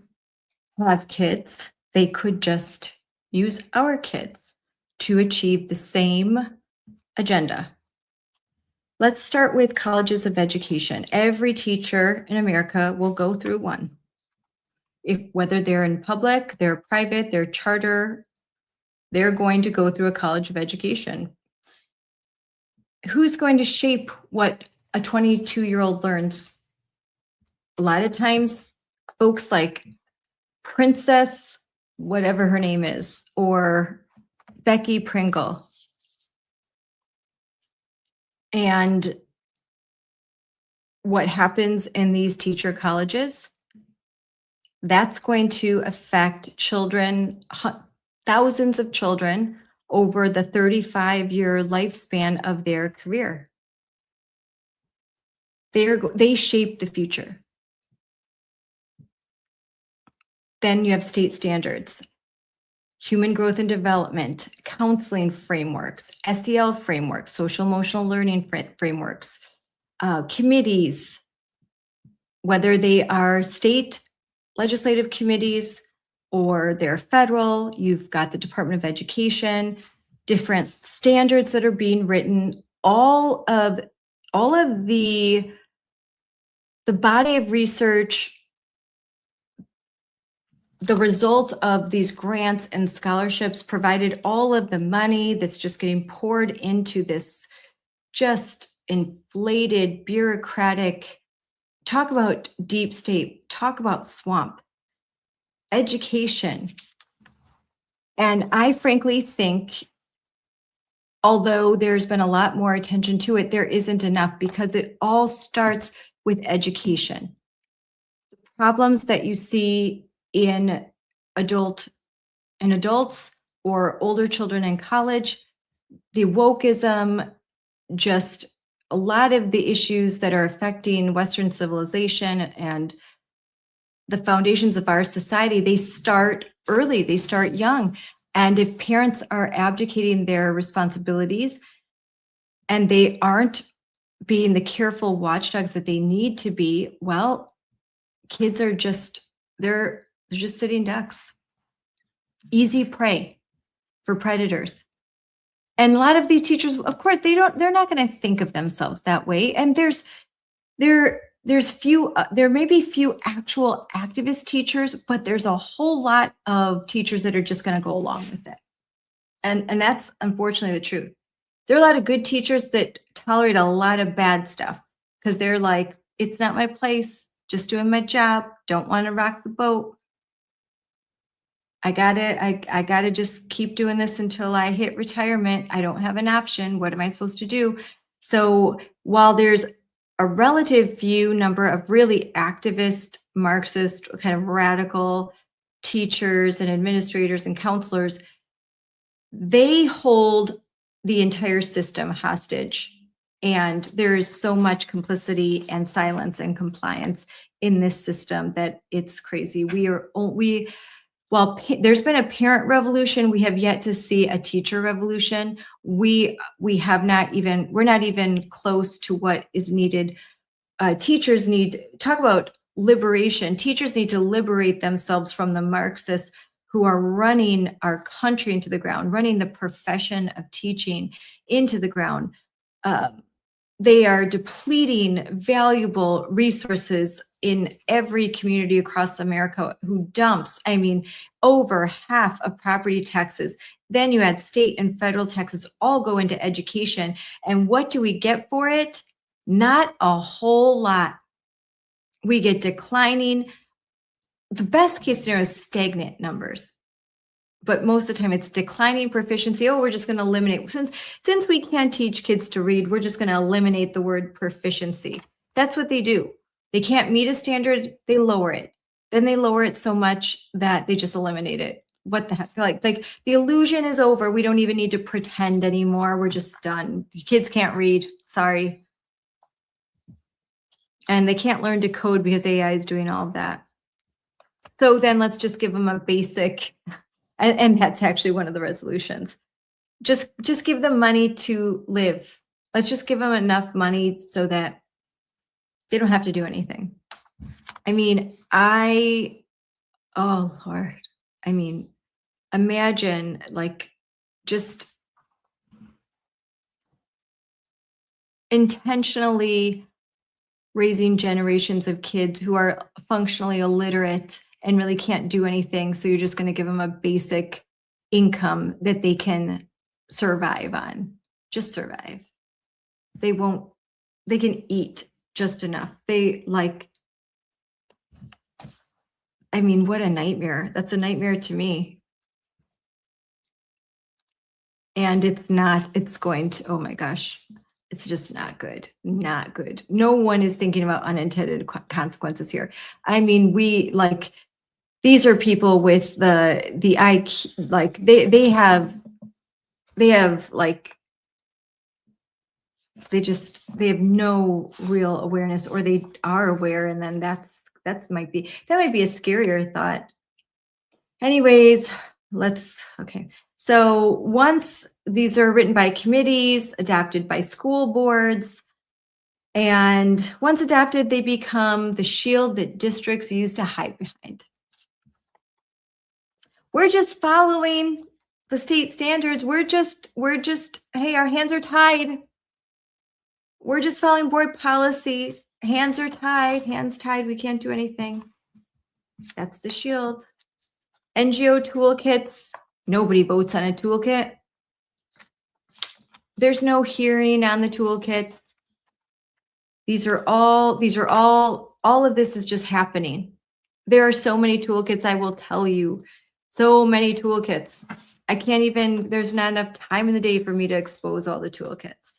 have kids. They could just use our kids to achieve the same agenda. Let's start with colleges of education. Every teacher in America will go through one. Whether they're in public, they're private, they're charter, they're going to go through a college of education. Who's going to shape what a 22-year-old learns? A lot of times, folks like Princess, whatever her name is, or Becky Pringle. And what happens in these teacher colleges, that's going to affect children, thousands of children over the 35-year lifespan of their career. They shape the future. Then you have state standards, human growth and development, counseling frameworks, SEL frameworks, social emotional learning frameworks, committees, whether they are state legislative committees or they're federal. You've got the Department of Education, different standards that are being written, all of the body of research, the result of these grants and scholarships provided all of the money that's just getting poured into this just inflated, bureaucratic, talk about deep state, talk about swamp, education. And I frankly think, although there's been a lot more attention to it, there isn't enough because it all starts with education. The problems that you see in adults or older children in college, the wokeism, just a lot of the issues that are affecting Western civilization and the foundations of our society, they start early, they start young. And if parents are abdicating their responsibilities and they aren't being the careful watchdogs that they need to be, well, kids are just, they're just sitting ducks. Easy prey for predators. And a lot of these teachers, of course, they're not going to think of themselves that way. And there may be few actual activist teachers, but there's a whole lot of teachers that are just going to go along with it. And that's unfortunately the truth. There are a lot of good teachers that tolerate a lot of bad stuff because they're like, it's not my place, just doing my job, don't want to rock the boat. I gotta just keep doing this until I hit retirement. I don't have an option. What am I supposed to do? So while there's a relative few number of really activist, Marxist, kind of radical teachers and administrators and counselors, they hold the entire system hostage. And there is so much complicity and silence and compliance in this system that it's crazy. While there's been a parent revolution, we have yet to see a teacher revolution. We're not even close to what is needed. Talk about liberation. Teachers need to liberate themselves from the Marxists who are running our country into the ground, running the profession of teaching into the ground. They are depleting valuable resources in every community across America who dumps, over half of property taxes. Then you add state and federal taxes all go into education. And what do we get for it? Not a whole lot. We get declining. The best case scenario is stagnant numbers. But most of the time it's declining proficiency. Oh, we're just going to eliminate. Since we can't teach kids to read, we're just going to eliminate the word proficiency. That's what they do. They can't meet a standard, they lower it. Then they lower it so much that they just eliminate it. What the heck? Like the illusion is over. We don't even need to pretend anymore. We're just done. Kids can't read. Sorry. And they can't learn to code because AI is doing all of that. So then let's just give them a basic, and that's actually one of the resolutions. Just give them money to live. Let's just give them enough money so that they don't have to do anything. I mean, oh Lord, I mean, imagine like just intentionally raising generations of kids who are functionally illiterate and really can't do anything. So you're just going to give them a basic income that they can survive on. Just survive. They can eat just enough. I mean, what a nightmare. That's a nightmare to me. And it's going to, oh my gosh, it's just not good. Not good. No one is thinking about unintended consequences here. I mean, these are people with the IQ, like they have no real awareness, or they are aware, and then that might be a scarier thought. Anyways, okay. So once these are written by committees, adopted by school boards, and once adopted, they become the shield that districts use to hide behind. We're just following the state standards. We're just, hey, our hands are tied. We're just following board policy. Hands are tied, hands tied. We can't do anything. That's the shield. NGO toolkits. Nobody votes on a toolkit. There's no hearing on the toolkits. All of this is just happening. There are so many toolkits, I will tell you. So many toolkits. There's not enough time in the day for me to expose all the toolkits.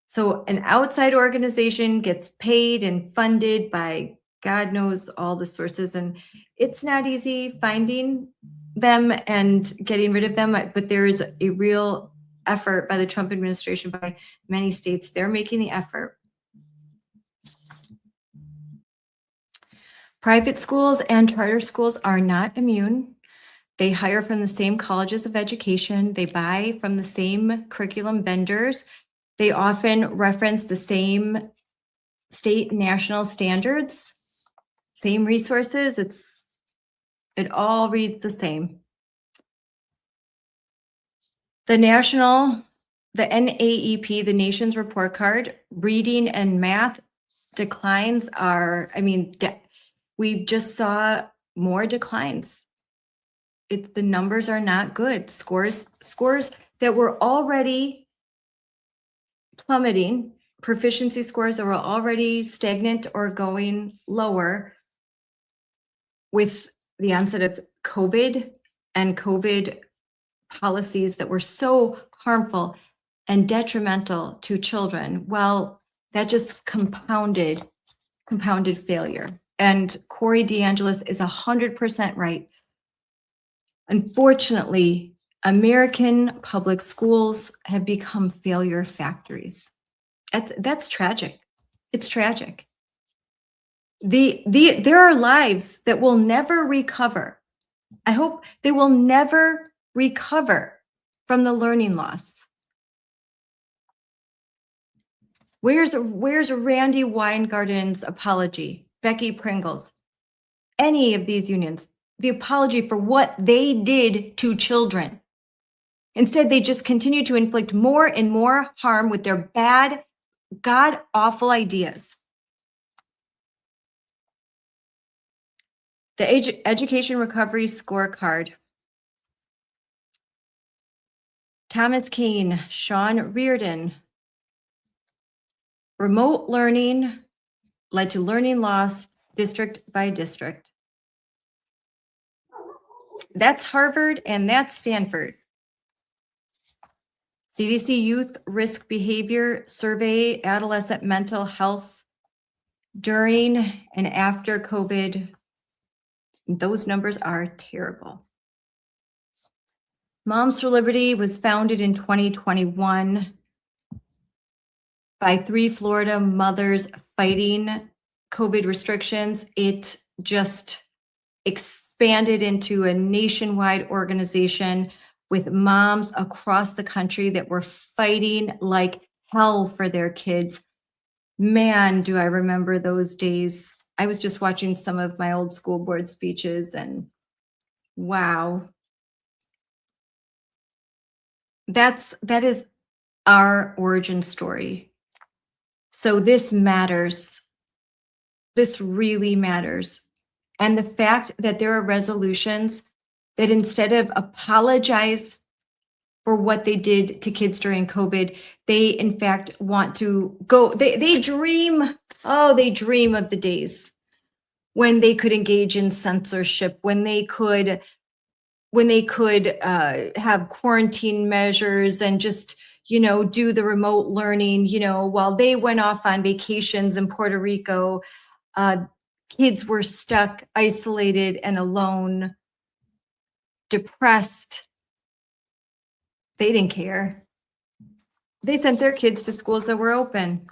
So an outside organization gets paid and funded by God knows all the sources, and it's not easy finding them and getting rid of them, but there is a real effort by the Trump administration, by many states. They're making the effort. Private schools and charter schools are not immune. They hire from the same colleges of education. They buy from the same curriculum vendors. They often reference the same state and national standards, same resources. It all reads the same. The NAEP, the Nation's Report Card, reading and math declines are, we just saw more declines. The numbers are not good. Scores that were already plummeting, proficiency scores that were already stagnant or going lower with the onset of COVID and COVID policies that were so harmful and detrimental to children. Well, that just compounded failure. And Corey DeAngelis is 100% right. Unfortunately, American public schools have become failure factories. That's tragic. It's tragic. There are lives that will never recover. I hope they will never recover from the learning loss. Where's Randi Weingarten's apology? Becky Pringle's, any of these unions, the apology for what they did to children. Instead, they just continue to inflict more and more harm with their bad, god-awful ideas. The Education Recovery Scorecard. Thomas Keane, Sean Reardon. Remote learning led to learning loss district by district. That's Harvard and that's Stanford. CDC Youth Risk Behavior Survey, adolescent mental health during and after COVID. Those numbers are terrible. Moms for Liberty was founded in 2021. by 3 Florida mothers fighting COVID restrictions. It just expanded into a nationwide organization with moms across the country that were fighting like hell for their kids. Man, do I remember those days. I was just watching some of my old school board speeches, and wow. That is our origin story. So this matters. This really matters. And the fact that there are resolutions that instead of apologize for what they did to kids during COVID, they in fact want to go, they dream, they dream of the days when they could engage in censorship, when they could have quarantine measures and just, do the remote learning, while they went off on vacations in Puerto Rico, kids were stuck, isolated and alone, depressed. They didn't care. They sent their kids to schools that were open.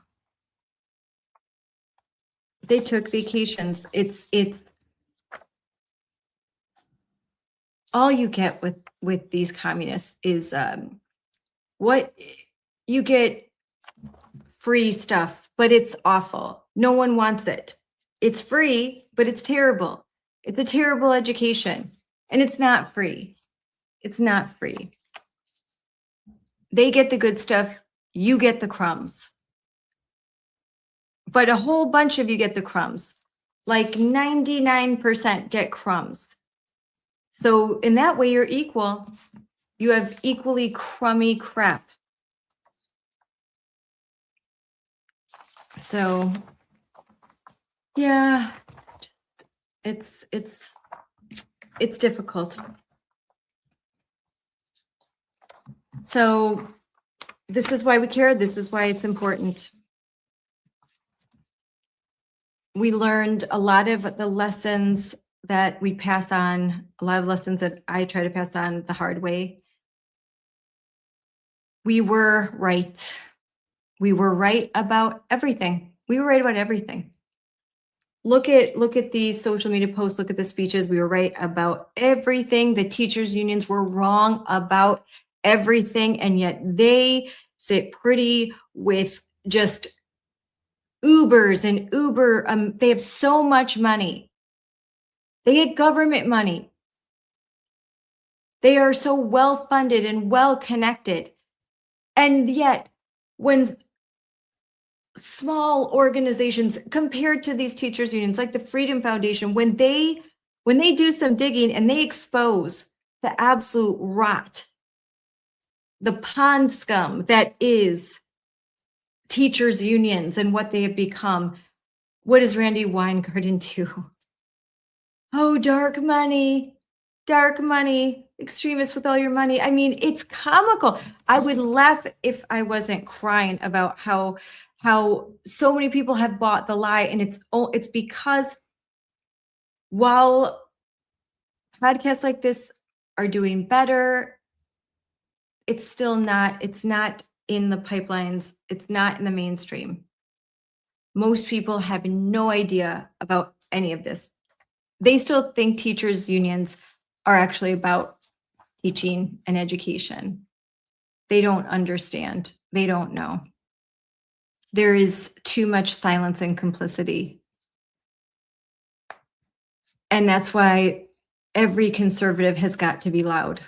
They took vacations. It's all you get with these communists is what you get, free stuff, but it's awful. No one wants it. It's free, but it's terrible. It's a terrible education, and it's not free. It's not free. They get the good stuff, you get the crumbs. But a whole bunch of you get the crumbs. Like 99% get crumbs. So in that way, you're equal. You have equally crummy crap. So yeah, it's difficult. So this is why we care. This is why it's important. We learned a lot of the lessons that we pass on, a lot of lessons that I try to pass on the hard way. We were right. We were right about everything. We were right about everything. Look at the social media posts, look at the speeches. We were right about everything. The teachers' unions were wrong about everything, and yet they sit pretty with just Ubers and Uber. They have so much money. They get government money. They are so well funded and well connected. And yet, when small organizations compared to these teachers unions like the Freedom Foundation, when they do some digging and they expose the absolute rot, the pond scum that is teachers unions and what they have become, what does Randi Weingarten do? Oh, dark money, extremists with all your money. I mean, it's comical. I would laugh if I wasn't crying about how so many people have bought the lie. And it's because while podcasts like this are doing better, it's not in the pipelines. It's not in the mainstream. Most people have no idea about any of this. They still think teachers' unions are actually about teaching and education. They don't understand. They don't know. There is too much silence and complicity. And that's why every conservative has got to be loud.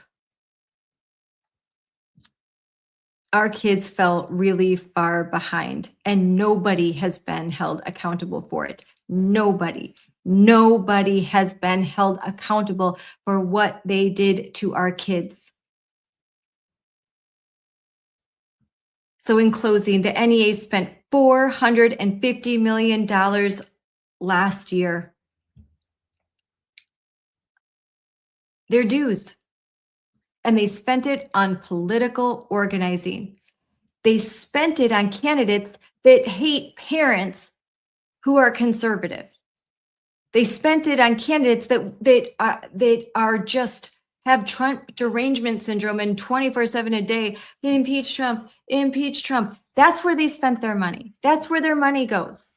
Our kids fell really far behind, and nobody has been held accountable for it. Nobody has been held accountable for what they did to our kids. So in closing, the NEA spent $450 million last year. Their dues. And they spent it on political organizing. They spent it on candidates that hate parents who are conservative. They spent it on candidates that are just have Trump derangement syndrome and 24/7 a day. Impeach Trump, impeach Trump. That's where they spent their money. That's where their money goes.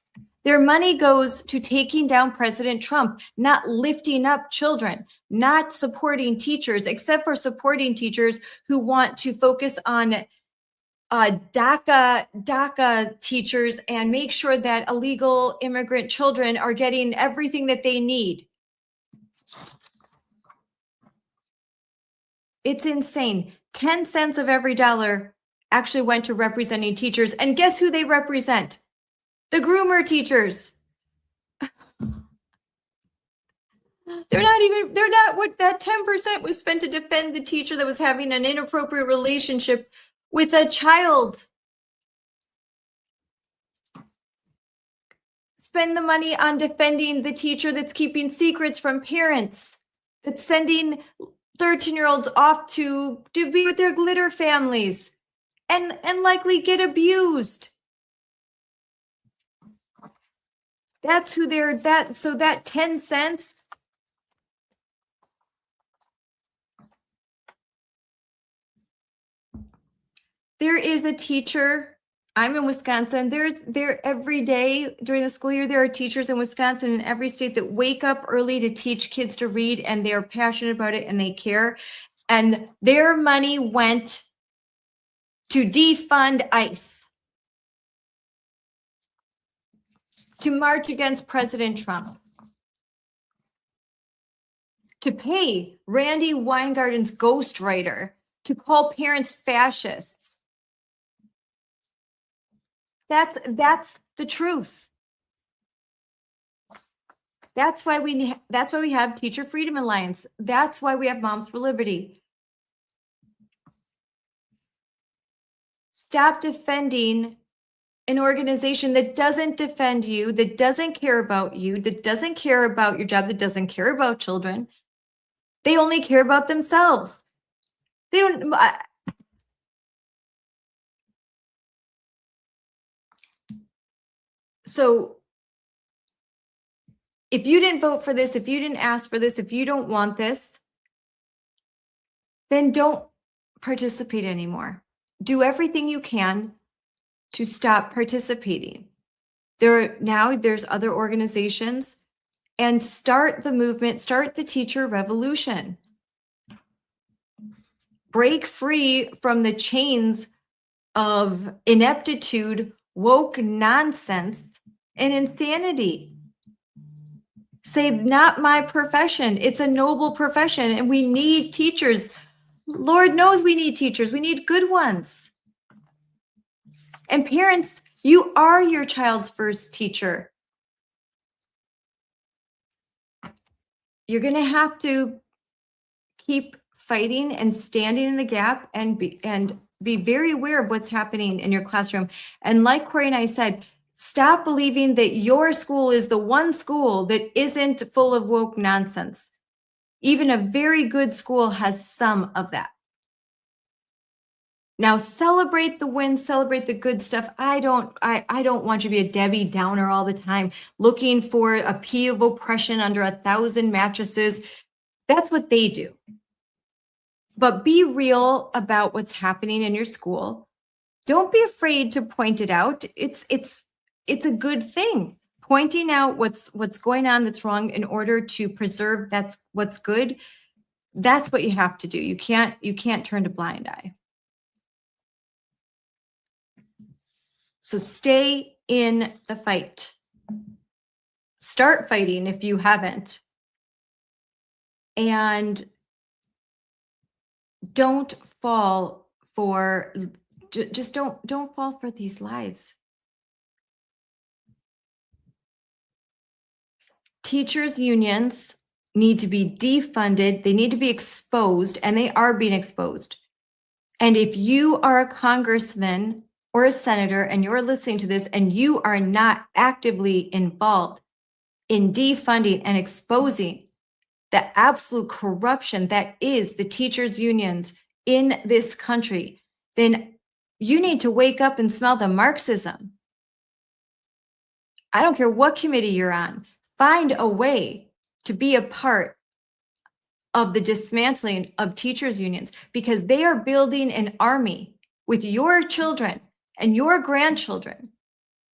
Their money goes to taking down President Trump, not lifting up children, not supporting teachers, except for supporting teachers who want to focus on DACA teachers and make sure that illegal immigrant children are getting everything that they need. It's insane. 10 cents of every dollar actually went to representing teachers. And guess who they represent? The groomer teachers. They're not what that 10% was spent to defend the teacher that was having an inappropriate relationship with a child. Spend the money on defending the teacher that's keeping secrets from parents, that's sending 13-year-olds off to be with their glitter families and likely get abused. That's who they're that. So that 10 cents. There is a teacher. I'm in Wisconsin. There every day during the school year, there are teachers in Wisconsin and every state that wake up early to teach kids to read, and they are passionate about it and they care. And their money went to defund ICE, to march against President Trump, to pay Randi Weingarten's ghostwriter to call parents fascists. That's the truth. That's why we have Teacher Freedom Alliance. That's why we have Moms for Liberty. Stop defending an organization that doesn't defend you, that doesn't care about you, that doesn't care about your job, that doesn't care about children. They only care about themselves. They don't. So if you didn't vote for this, if you didn't ask for this, if you don't want this, then don't participate anymore. Do everything you can to stop participating. There's other organizations, and start the movement, start the teacher revolution. Break free from the chains of ineptitude, woke nonsense, and insanity. Say, not my profession. It's a noble profession, and we need teachers. Lord knows we need teachers. We need good ones. And parents, you are your child's first teacher. You're going to have to keep fighting and standing in the gap and be very aware of what's happening in your classroom. And like Corey and I said, stop believing that your school is the one school that isn't full of woke nonsense. Even a very good school has some of that. Now celebrate the wins, celebrate the good stuff. I don't want you to be a Debbie Downer all the time, looking for a pea of oppression under 1,000 mattresses. That's what they do. But be real about what's happening in your school. Don't be afraid to point it out. It's a good thing. Pointing out what's going on that's wrong in order to preserve that's what's good. That's what you have to do. You can't turn a blind eye. So stay in the fight. Start fighting if you haven't. And don't fall for, just don't fall for these lies. Teachers' unions need to be defunded. They need to be exposed, and they are being exposed. And if you are a congressman or a senator and you're listening to this and you are not actively involved in defunding and exposing the absolute corruption that is the teachers' unions in this country, then you need to wake up and smell the Marxism. I don't care what committee you're on. Find a way to be a part of the dismantling of teachers' unions, because they are building an army with your children and your grandchildren.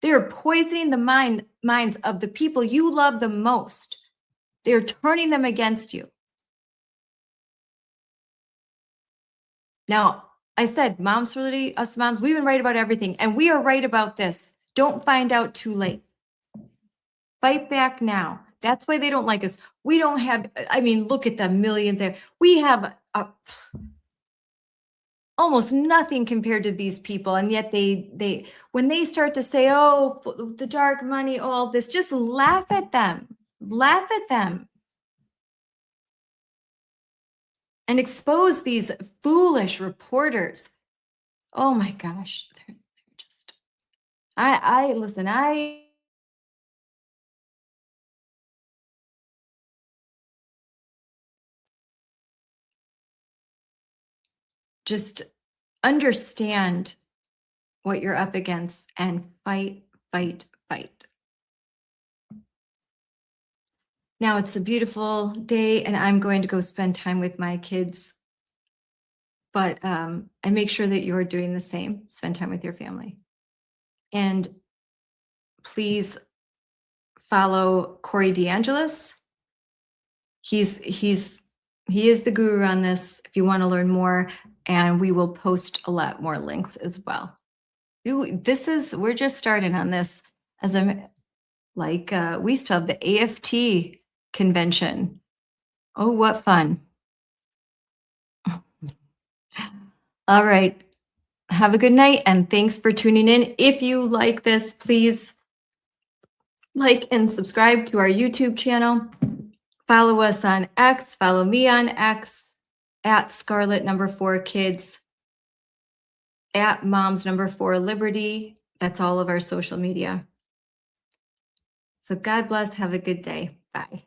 They are poisoning the minds of the people you love the most. They're turning them against you. Now, I said, Moms for Liberty, us moms, we've been right about everything, and we are right about this. Don't find out too late. Fight back now. That's why they don't like us. We don't have, I mean, look at the millions. We have almost nothing compared to these people. And yet they when they start to say, oh, the dark money, all this, just laugh at them. Laugh at them. And expose these foolish reporters. Oh my gosh. They're just, listen, just understand what you're up against and fight, fight, fight. Now it's a beautiful day and I'm going to go spend time with my kids. But and make sure that you're doing the same. Spend time with your family. And please follow Corey DeAngelis. He is the guru on this if you want to learn more, and we will post a lot more links as well. We're just starting on this as we still have the AFT convention. Oh, what fun. All right. Have a good night and thanks for tuning in. If you like this, please like and subscribe to our YouTube channel. Follow us on X, follow me on X, at Scarlett4Kids, at Moms4Liberty. That's all of our social media. So God bless. Have a good day. Bye.